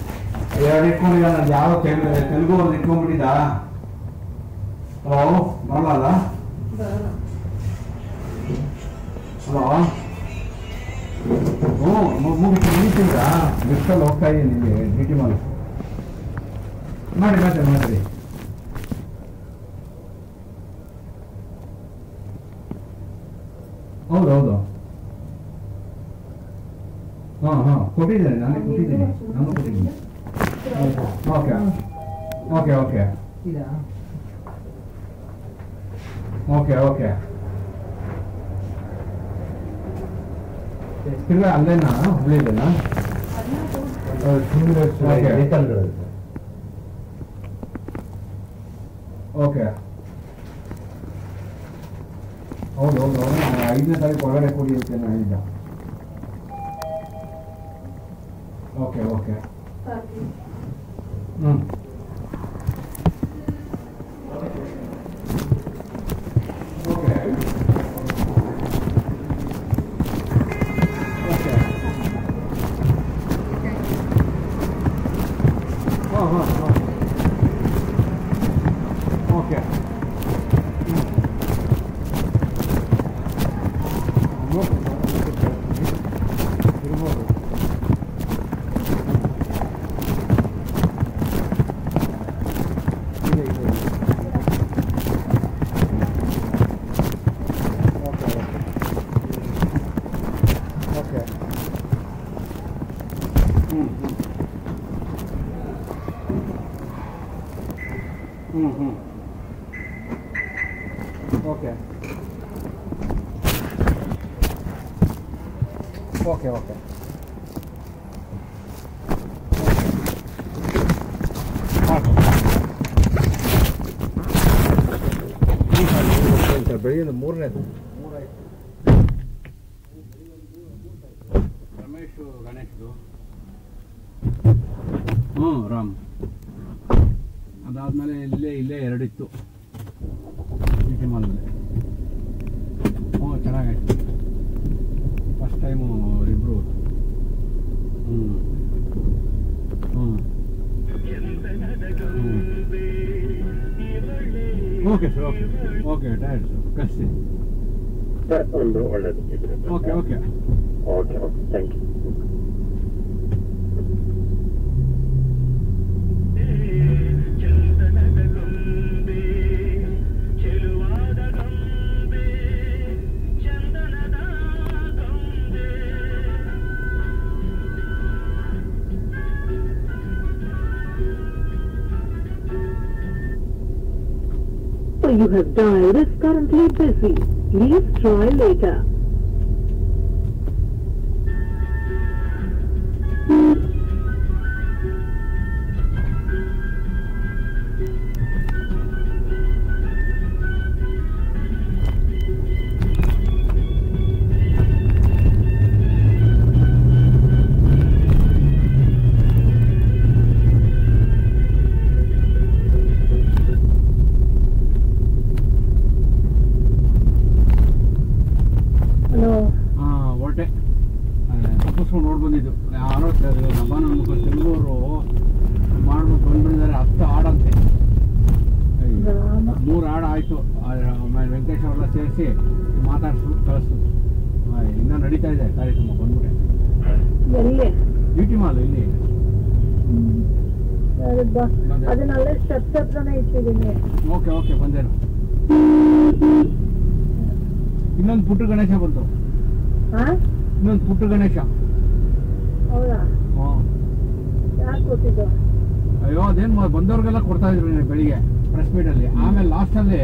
2 ಇಟ್ಕೊಂಡಿದ್ದ ನಾನು ಯಾವ ತೆಲುಗು ಒಂದು ಇಟ್ಕೊಂಡ್ಬಿಟ್ಟಿದ್ದ ಹಲೋ ಬರಲ್ಲ ಹಲೋ ಮುಗಿಸಿ ನಿಂತಿದ್ದ ಲಿಫ್ಟಲ್ಲಿ ಹೋಗ್ತಾ ಇದ್ದೀನಿ ನಿಮಗೆ ಡ್ಯೂಟಿ ಮಾಡಿ ಹೌದೌದು ಕೊಟ್ಟಿದ್ದೇನೆ ನಾನು ಕೊಟ್ಟಿದ್ದೀನಿ okay okay okay okay okay ತಿರ್ಗ ಅಲ್ಲೇನಾ ಹುಬ್ಳಿದೇನಾ ಓಕೆ ಹೌದು 5ನೇ ತಾರೀಕು ಒಳಗಡೆ ಕೊಡಿ ಅಂತ ನಾನು ಹೇಳಿದ್ದ ಓಕೆ ಓಕೆ ಓಕೆ ಇರ್ಬೋದು. ಇದೆ ಇದೆ okay okay okay okay okay ಬೆಳಿಗ್ಗೆ ಮೂರನೇದು ರಮೇಶು ಗಣೇಶ್ದು ರಾಮ್ ಅದಾದ್ಮೇಲೆ ಇಲ್ಲೇ ಎರಡಿತ್ತು ಸಿಟಿ ಮಾಲ್ನಲ್ಲಿ. ಚೆನ್ನಾಗಾಯ್ತು ಫಸ್ಟ್ ಟೈಮು ಇಬ್ಬರು. Okay sir okay okay direct sir ಕಳಿಸಿ. ಒಂದು ಒಳ್ಳೆಯದು. Okay okay okay okay thank you. You have dialed is currently busy. Please try later. ತಪ್ಪಿಸ್ಕೊಂಡು ನೋಡಿ ಬಂದಿದ್ದು ಯಾರೋ ನಮ್ಮನ ತೆಲುಗವರು ಮಾಡ್ಬಿಟ್ಟು ಬಂದ್ಬಿಟ್ಟಿದ್ದಾರೆ. 10 ಹಾಡಂತೆ, 3 ಹಾಡು ಆಯಿತು. ವೆಂಕಟೇಶ್ ಅವರೆಲ್ಲ ಸೇರಿಸಿ ಮಾತಾಡ್ಸ್ಬಿಟ್ಟು ಕಳಿಸ್ತು. ಇನ್ನೂ ನಡೀತಾ ಇದೆ ಕಾರ್ಯಕ್ರಮ. ಬಂದ್ಬಿಟ್ಟೆ ಬ್ಯೂಟಿ ಮಾಲ್ ಇಲ್ಲಿ. ಓಕೆ ಓಕೆ ಬಂದೇನು. ಇನ್ನೊಂದು ಪುಟ್ಟ ಗಣೇಶ ಬಂತು. ಇನ್ನೊಂದು ಪುಟ್ಟ ಗಣೇಶ. ಅಯ್ಯೋ ಅದೇನು ಬಂದವ್ರಿಗೆಲ್ಲ ಕೊಡ್ತಾ ಇದ್ರು ಬೆಳಿಗ್ಗೆ ಪ್ರೆಸ್ ಮೀಟಲ್ಲಿ. ಆಮೇಲೆ ಲಾಸ್ಟಲ್ಲಿ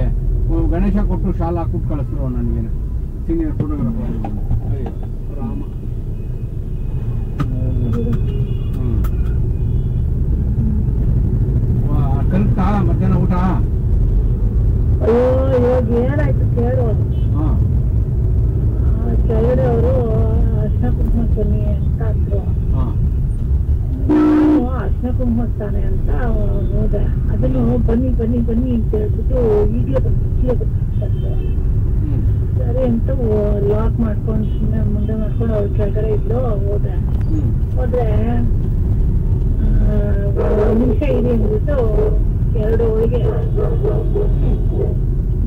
ಗಣೇಶ ಕೊಟ್ಟು ಶಾಲ್ ಹಾಕ್ಬಿಟ್ಟು ಕಳಿಸಿದ್ರು ನನಗೇನು ಸೀನಿಯರ್ ಫೋಟೋಗ್ರಾಫರ್. ಅಯ್ಯೋ ರಾಮ. ಕಲ್ತಾ ಮಧ್ಯಾಹ್ನ ಊಟ? ಅಯ್ಯೋ ಇವಾಗ ಏನಾಯ್ತು ಕೇಳೋದು. ಕೆಳಗಡೆ ಅವರು ಅರ್ಶನ ಕುಂಕುಮ ಬನ್ನಿ ಅಂತ ಅಂದ್ರು. ನಾನು ಅರ್ಶನ ಕುಂಕುಮ ತಾನೆ ಅಂತ ಹೋದೆ. ಅದನ್ನು ಬನ್ನಿ ಬನ್ನಿ ಬನ್ನಿ ಅಂತ ಹೇಳ್ಬಿಟ್ಟು ಈಗಲೇ ಬಂದು ಸರಿ ಅಂತ ಲಾಕ್ ಮಾಡ್ಕೊಂಡು ಸುಮ್ಮನೆ ಮುಂದೆ ಮಾಡ್ಕೊಂಡು ಅವ್ರ ಕೆಳಗಡೆ ಇದ್ದು ಹೋದೆ. ಹೋದ್ರೆ 1 ನಿಮಿಷ ಇದೆ ಅಂದ್ಬಿಟ್ಟು 2 ಹೋಳಿಗೆ,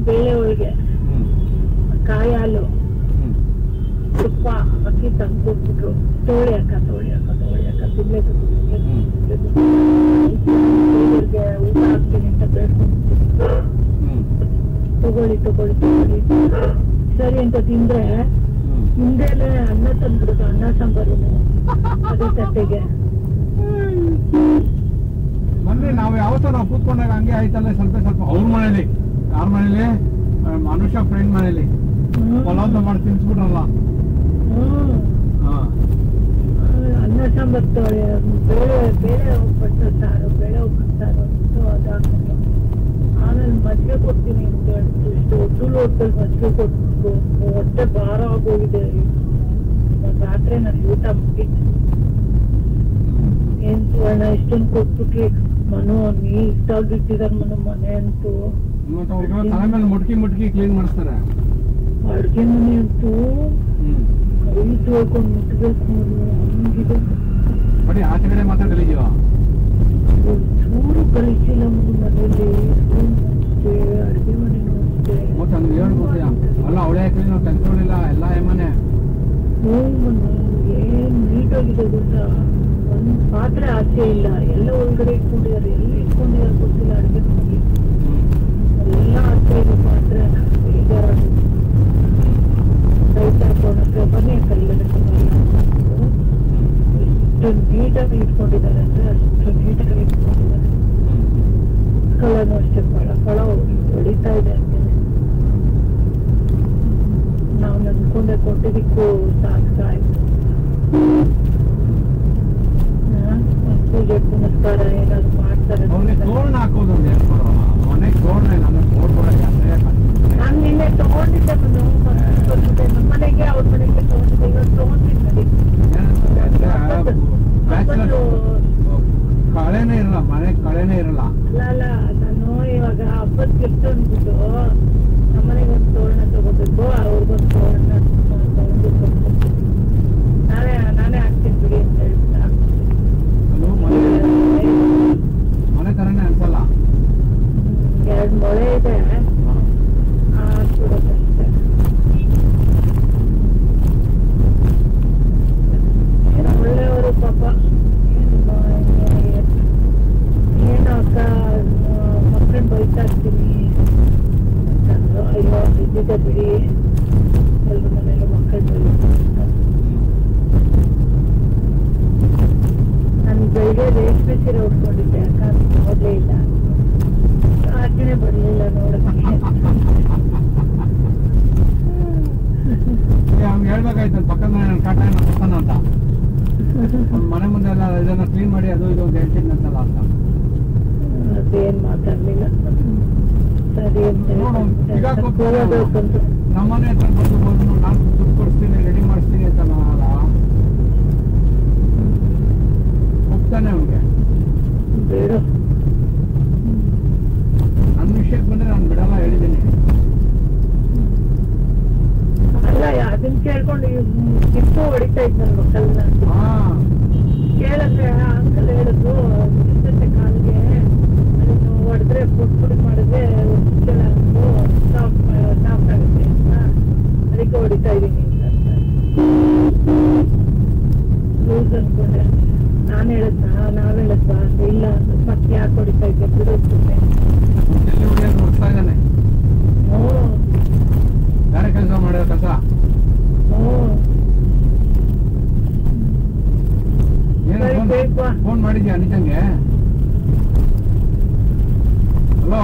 ಬೇಳೆ ಹೋಳಿಗೆ, ಕಾಯಿ ಹಾಲು, ತುಪ್ಪ ಅಕ್ಕಿ ತಂದು ಕೊಟ್ಬಿಟ್ರು. ತೋಳಿ ಅಕ್ಕ ತಿನ್ಬೇಕು, ಊಟ ಹಾಕ್ತೀನಿ ಅಂತ ಬೇಡ್ಕೊಂಡು ತಗೊಳ್ಳಿ ಸರಿ ಅಂತ ತಿಂದ್ರೆ ಹಿಂದೆಲೆ ಅನ್ನ ತಂದ್ಬಿಡುದು. ಅನ್ನ ಸಾಂಬಾರು ಅದೇ ತಟ್ಟೆಗೆ. ಮೊನ್ನೆ ನಾವು ಯಾವತ್ತೂ ನಾವು ಕೂತ್ಕೊಂಡಾಗ ಹಂಗೆ ಆಯ್ತಲ್ಲ ಸ್ವಲ್ಪ ಅವ್ರ ಮನೇಲಿ, ಯಾರ ಮನೇಲಿ, ಮನುಷ್ಯ ಫ್ರೆಂಡ್ ಮನೇಲಿ ಪಲಾವ್ ಮಾಡಿ ತಿನ್ಸ್ಬಿಟ್ರಲ್ಲ. ಅನ್ನ ಸಾಂಬಾರು ಬೇಳೆ ಒಬ್ಬಟ್ಟು ಸಾರು, ಬೇಳೆ ಒಬ್ಬಟ್ಟು ಸಾರು ಅದು ಹಾಕ್ಬಿಟ್ಟು ಆಮೇಲೆ ಮಜ್ಜಿಗೆ ಕೊಡ್ತೀನಿ ಅಂತ ಹೇಳ್ತು. ಇಷ್ಟು ಹೋಟೆಲ್ ಮಜ್ಜಿಗೆ ಕೊಟ್ಬಿಟ್ಟು ಹೊಟ್ಟೆ ಭಾರ ಆಗೋಗಿದೆ. ರಾತ್ರಿ ನಾನು ಊಟ ಮುಗಿತ್ತು. ಏನ್ ಸುವರ್ಣ ಇಷ್ಟೊಂದು ಕೊಟ್ಬಿಟ್ರಿ ಮನು, ನೀ ಇಷ್ಟ ಆಗಿಟ್ಟಿದಾರ ಮನೆ ಅಂತೂ. ಮುಟ್ಕಿ ಕ್ಲೀನ್ ಮಾಡಿಸ್ತಾರೆ. ಅಡ್ಗೆ ಮನೆ ಅಂತೂ ಕೈ ತೊಳ್ಕೊಂಡು ಮುಟ್ಬೇಕು. ಹಂಗಿದೆ ಬರೀ ಆಚೆ ಕಡೆ ಮಾತ್ರ ಕಲಿದೀವ. ಚೂರು ಕಲಿಸಿಲ್ಲ ಮನೆಯಲ್ಲಿ ಅಷ್ಟೇ ಅಡುಗೆ ಮನೆನೂ ಅಷ್ಟೇ ಮತ್ತೆ ಹಂಗೆ ಹೇಳ್ಬೋದಯ್ಯ ಅಲ್ಲ ಅವಳೇ ಯಾಕೆ ನಾವು ಕಲ್ತ್ಕೊಳ್ಳಿಲ್ಲ ಎಲ್ಲ ಏಮನೆ ಏನ್ ನೀಟಾಗಿದೆ ಗೊತ್ತಾ ಒಂದು ಪಾತ್ರೆ ಆಚೆ ಇಲ್ಲ ಎಲ್ಲ ಒಳಗಡೆ ಇಟ್ಕೊಂಡಿದ್ದಾರೆ ಎಲ್ಲಿ ಇಟ್ಕೊಂಡಿದ್ದಾರೆ ಗೊತ್ತಿಲ್ಲ ಅಡುಗೆ ಮನೆಗೆ ಎಲ್ಲ ಆಚೆ ಇದೆ ಪಾತ್ರೆ ಬೇಜಾರಾಗಿ ರೈತ ಹಾಕೊಂಡ್ರೆ ಬನ್ನಿ ಕೈಯಲ್ಲಿ ಎಷ್ಟು ನೀಟಾಗಿ ಇಟ್ಕೊಂಡಿದ್ದಾರೆ ಅಂದ್ರೆ ಅಷ್ಟು ನೀಟಾಗಿ ಇಟ್ಕೊಂಡಿದ್ದಾರೆ ಕಳನು ಅಷ್ಟೇ ಫಳ ಹೊಡಿತಾ ಇದೆ ಅಂತಾನೆ ನಾವು ನಂಬ್ಕೊಂಡೆ ಕೊಟ್ಟಿದ್ದಕ್ಕೂ ಸಾರ್ಥಕ ಆಯ್ತು ಪೂಜೆ ಪುನಸ್ಕಾರ ಏನಾದ್ರು ಮಾಡ್ತಾರೆ ತೋರಣ ಹಾಕೋದು ಮನೆಗೆ ತೋರಣ ನಾನು ನಿನ್ನೆ ತಗೊಂಡಿದ್ದೆ ನಮ್ಮ ಮನೆಗೆ ಅವ್ರ ಮನೆಗೆ ತಗೊಂಡಿದ್ದೆ ಇವತ್ತು ತಗೊಂಡಿದ್ದೆ ಕಳೆನೇ ಇರಲ್ಲ ಮನೆ ಕಳೆನೇ ಇರಲ್ಲ ಅಲ್ಲ ನಾನು ಇವಾಗ ಹಬ್ಬದ ಗಿಫ್ಟ್ ಅಂದ್ಬಿಟ್ಟು ನಮ್ಮನೆಗೆ ಒಂದು ತೋರಣ ತಗೋಬೇಕು ಅವ್ರಿಗೊಂದು ತೋರಣ ತಗೊಂಡು ನಾನೇ ಹಾಕ್ತೀನಿ ಬಿಡಿ ಅಂತ ಹೇಳ್ತಾ ಮನೆ ತರನೇ ಅನ್ಸಲ್ಲ 2 ಮೊಳೆ ಇದೆ ಹಾಕ್ಬಿಡೋದಷ್ಟೇ ಏನೋ ಒಳ್ಳೆಯವರು ಪಾಪ ಏನೋ ಅಕ್ಕ ಮಕ್ಕಳನ್ನ ಬೈತಾ ಇರ್ತೀನಿ ಅಂತಂದ್ರು ಅಯ್ಯೋ ಇದ್ದಿದ್ದೆ ಬಿಡಿ ಎಲ್ರ ಮನೇಲಿ ಮಕ್ಕಳು ಬೈತಾ ನಾನು ಬೆಳಿಗ್ಗೆ ರೇಷ್ಮೆ ಸೀರೆ ಉಟ್ಕೊಂಡಿದ್ದೆ ಅಕ್ಕ ನೋಡ್ಲೇ ಇಲ್ಲ ಆಚೆನೆ ಬರ್ಲಿಲ್ಲ ನೋಡಕ್ಕೆ ಅವ್ನಿಗೆ ಹೇಳ್ಬೇಕಾಯ್ತು ಪಕ್ಕದ ಮನೆ ಕಾಟ ಏನೋ ಕೊಡ್ತಾನ ಅಂತ ಮನೆ ಮುಂದೆ ಎಲ್ಲ ಇದನ್ನ ಕ್ಲೀನ್ ಮಾಡಿ ಅದು ಇದು ಅಂತ ಹೇಳ್ತಿದ್ನಂತಲ್ಲ ಅಂತ ಅದೇನ್ ಮಾತಾಡ್ಲಿಲ್ಲ ಸರಿ ನಮ್ಮನೆ ಹತ್ರ ಬಂದು ನಾನು ದುಡ್ಡು ಕೊಡ್ತೀನಿ ರೆಡಿ ಮಾಡಿಸ್ತೀನಿ ಅಂತ ಹೋಗ್ತಾನೆ ಅವ್ನಿಗೆ ಬೇಡ ನನ್ನ ವಿಷಯಕ್ಕೆ ಬಂದ್ರೆ ನಾನು ಬಿಡಲ್ಲ ಹೇಳಿದ್ದೀನಿ ಅಲ್ಲ ಅದನ್ನ ಕೇಳ್ಕೊಂಡು ಟಿಪ್ಪು ಹೊಡಿತಾ ಇದ್ ನನ್ ಮಕ್ಕಳನ್ನ ಕೇಳಂದ್ರೆ ಅಂಕಲ್ ಹೇಳಿದ್ರು ಕಾಲಿಗೆ ಅದನ್ನು ಹೊಡೆದ್ರೆ ಪುಡಿ ಮಾಡಿದ್ರೆ ಸಾಫ್ಟ್ ಆಗುತ್ತೆ ಅಂತ ಅದಕ್ಕೆ ಹೊಡಿತಾ ಇದೀನಿ ಲೂಸ್ ಅನ್ಕೊಂಡೆ ನಾವ್ ಹೇಳದ್ವಾ ಇಲ್ಲ ಮತ್ತೆ ಯಾಕೆ ಹೊಡಿತಾ ಇದ್ದೆ ಬಿಡುತ್ತೆ ನೋಡ್ತಾ ಇದ್ದಾನೆ ಬೇರೆ ಕೆಲಸ ಮಾಡಿದ ಕೆಲಸ ಫೋನ್ ಮಾಡಿದ್ಯಾ ನಿಜಂಗೆ ಹಲೋ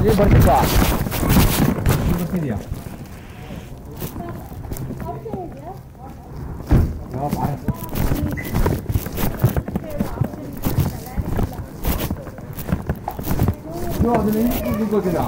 ನೀ ಬರ್ತಿದ್ವಾ ಬರ್ತಿದ್ಯಾ ಅದನ್ನ ಗೊತ್ತಿಲ್ಲ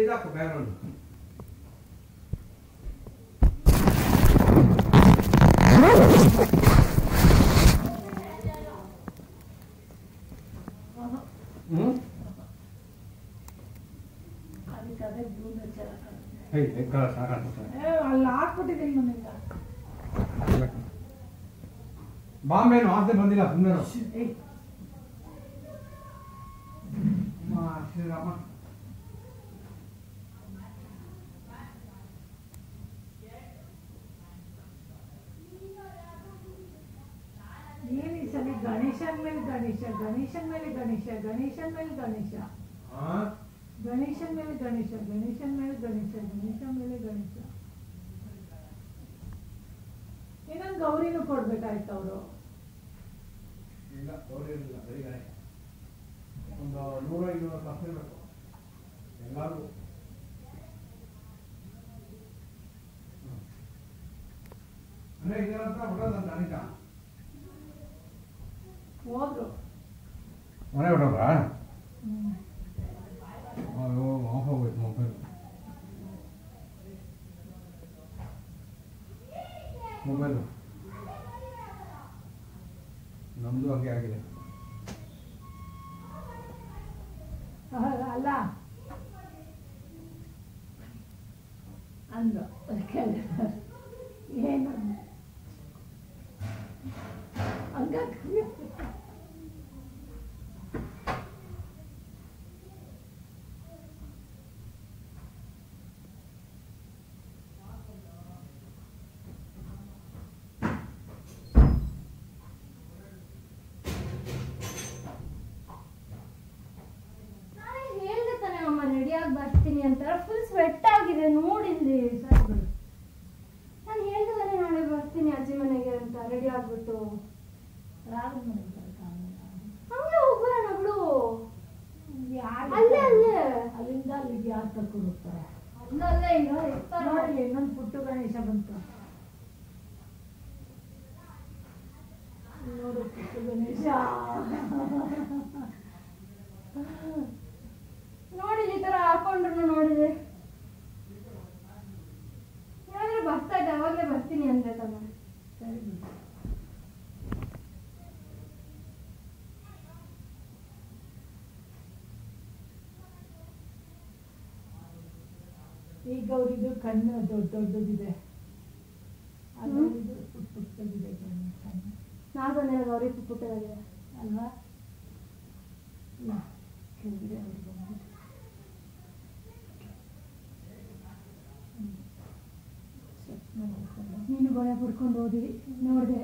ಇದಾಕು ಬ್ಯಾಗ್ರೌಂಡ್ ಅಲ್ಲಿ ಹಾಕ್ಬಿಟ್ಟಿದ್ದೀನಿ ಮನೆಯಿಂದ ಬಾಂಬೆನು ಆಸೆ ಬಂದಿಲ್ಲ ಸುಮ್ಮನೆ ಶ್ರೀರಾಮ ಏನು ಈ ಸಲ ಗಣೇಶನ ಮೇಲೆ ಗಣೇಶ ಗಣೇಶನ ಮೇಲೆ ಗಣೇಶ ಗಣೇಶನ ಮೇಲೆ ಗಣೇಶ ಗಣೇಶನ ಮೇಲೆ ಗಣೇಶ ಗಣೇಶನ ಮೇಲೆ ಗಣೇಶ ಗಣೇಶನ ಮೇಲೆ ಗಣೇಶ ಇನ್ನೊಂದು ಗೌರಿನೂ ಕೊಡ್ಬೇಕಾಯ್ತು ಅವರು ಇಲ್ಲ ಗೌರಿ ಇರಲಿಲ್ಲ ಬರೀ ಗಣೇಶ ಒಂದು 100-200 ಕಪ್ ಇರಬೇಕು ಎಲ್ಲರಿಗೂ ಅಂದ್ರೆ ಇದರ ಹತ್ರ ಹೊಡೋದಂತ ಅನಿತ ಹೋದ್ರು ಮನೆ ಹೊಡೋದ್ರಾ ಅಯ್ಯೋ ಆಫ್ ಹೋಗ್ಬೇಕು ಮೊಬೈಲ್ ಮೊಬೈಲು ನಮ್ದು ಹಾಗೆ ಆಗಿದೆ ಅಲ್ಲ ಅಂದ್ರು ಏನು ಹಂಗ ಬರ್ತೀನಿ ಅಂತ ಫುಲ್ ಸ್ವೆಟ್ ಆಗಿದೆ ನೋಡಿಲ್ಲಿ ನಾನು ಹೇಳ್ತಿದ್ದಾನೆ ನಾಳೆ ಬರ್ತೀನಿ ಅಜ್ಜಿ ಮನೆಗೆ ಅಂತ ರೆಡಿ ಆಗ್ಬಿಟ್ಟು ಹಂಗೆ ಹೋಗೋಣ ಬಿಡು ಅಲ್ಲೇ ಅಲ್ಲೇ ಅಲ್ಲಿಂದ ಅಲ್ಲಿಗೆ ಯಾರು ಕರ್ಕೊಂಡು ಹೋಗ್ತಾರೆ ಅಲ್ಲೇ ನೋಡಿ ಇನ್ನೊಂದು ಪುಟ್ಟು ಗಣೇಶ ಬಂತು ನೋಡು ಪುಟ್ಟು ಗಣೇಶ ನೋಡಿಲಿ ಈ ತರ ಹಾಕೊಂಡ್ರು ನೋಡಿದೆ ಯಾವ್ದಾದ್ರು ಬರ್ತಾ ಇದ್ದೆ ಅವಾಗಲೇ ಬರ್ತೀನಿ ಅಂದ್ರೆ ತಮ್ಮ ಸರಿ ಈಗ ಅವರಿದು ಕಣ್ಣು ದೊಡ್ಡದಿದೆ ಅದು ಪುಟ್ಟದಿದೆ ಕಣ್ಣು ನಾಗನೇ ಗೌರಿ ಪುಟ್ಟದಾಗಿದೆ ಅಲ್ವಾ ಕೆಳಗಡೆ ಅವ್ರಿಗೆ ಬಂದ್ಬಿಟ್ಟು ನೀನು ಗೊಳೆ ಪಡ್ಕೊಂಡು ಓದಿ ನೋಡಿದೆ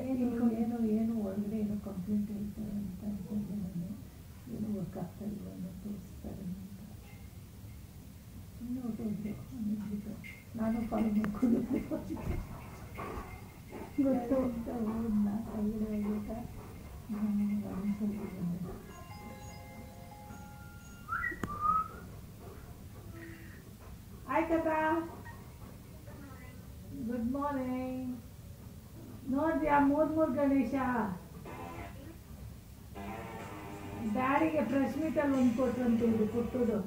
ಏನು ಒಳಗಡೆ ಏನೋ ಕಂಪ್ಲೇಂಟ್ ಹೇಳ್ತಾರೆ ಅಂತ ಅನ್ಕೊಂಡೆ ನಾನು ಏನೋ ವರ್ಕ್ ಆಗ್ತಾ ಇಲ್ಲ ಅನ್ನೋ ತೋರಿಸ್ತಾರೆ ಅಂತ ನೋಡೋದು ಅಂದ್ಬಿಟ್ಟು ನಾನು ಫಾಲೋ ಮಾಡ್ಕೊಂಡು ಗೊತ್ತು ಅಂತ ಹೋದ್ನ ಒಳಗಡೆ ಹೋಗ್ಬಿಟ್ಟ ಆಯ್ತಕ್ಕ ಗುಡ್ ಮಾರ್ನಿಂಗ್ ನೋಡ್ದ್ಯಾ ಮೂರ್ ಗಣೇಶ ಡ್ಯಾಡಿಗೆ ಪ್ರೆಸ್ ಮೀಟಲ್ಲಿ ಒಂದು ಕೊಟ್ರಂತ ಇದು ಕೊಟ್ಟುದು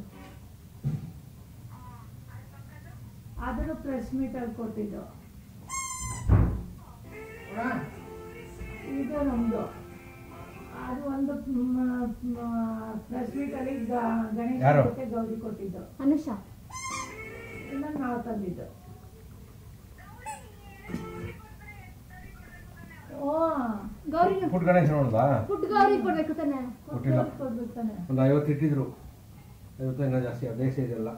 ಅದನ್ನು ಪ್ರೆಸ್ ಮೀಟಲ್ಲಿ ಕೊಟ್ಟಿದ್ದು. ಇದು ನಮ್ದು. ಅದು ಒಂದು ಪ್ರೆಸ್ ಮೀಟಲ್ಲಿ ಗಣೇಶ ಗೌರಿ ಕೊಟ್ಟಿದ್ದು. ಅನುಷಾ ಇನ್ನೊಂದು ನಾವು ತಂದಿದ್ದು. ಗೌರಿ ಪುಟ್ ಗಣೇಶ ನೋಡ್ದಾ? ಪುಟ್ ಗೌರಿ ಕೊಡ್ಬೇಕು ತಾನೆ? ಕೊಟ್ಟಿಲ್ಲ. ಕೊಡ್ಬೇಕು ತಾನೆ. ಒಂದು 50 ಇಟ್ಟಿದ್ರು. 50 ಇನ್ನೂ ಜಾಸ್ತಿ ಅದೇ ಸೈಜ್ ಎಲ್ಲ.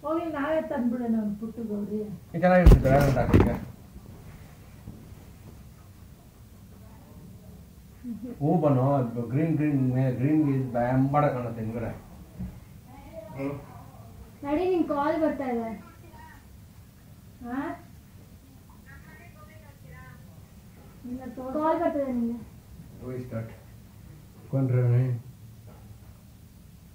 ಹೋಗಿ ನಾವೇ ತಂದ್ಬಿಡೋಣ ಒಂದು ಪುಟ್ಟು ಗೌರಿ. ಚೆನ್ನಾಗಿರ್ತದೆ ಹಾಕಕ್ಕೆ. ಹೂ ಬನ್ನೋ ಗ್ರೀನ್ ಗ್ರೀನ್ ಗ್ರೀನ್ ಬ್ಯಾಂಬಾಡ ಕಾಣುತ್ತೆ ಹಿಂದ್ಗಡೆ. ನಡಿ ನಿನ್ ಕಾಲ್ ಬರ್ತಾ ಇದೆ. ಕಾಲ್ ಬರ್ತದೆ ನಿಂಗೆ. ಕೊಂಡ್ರೆ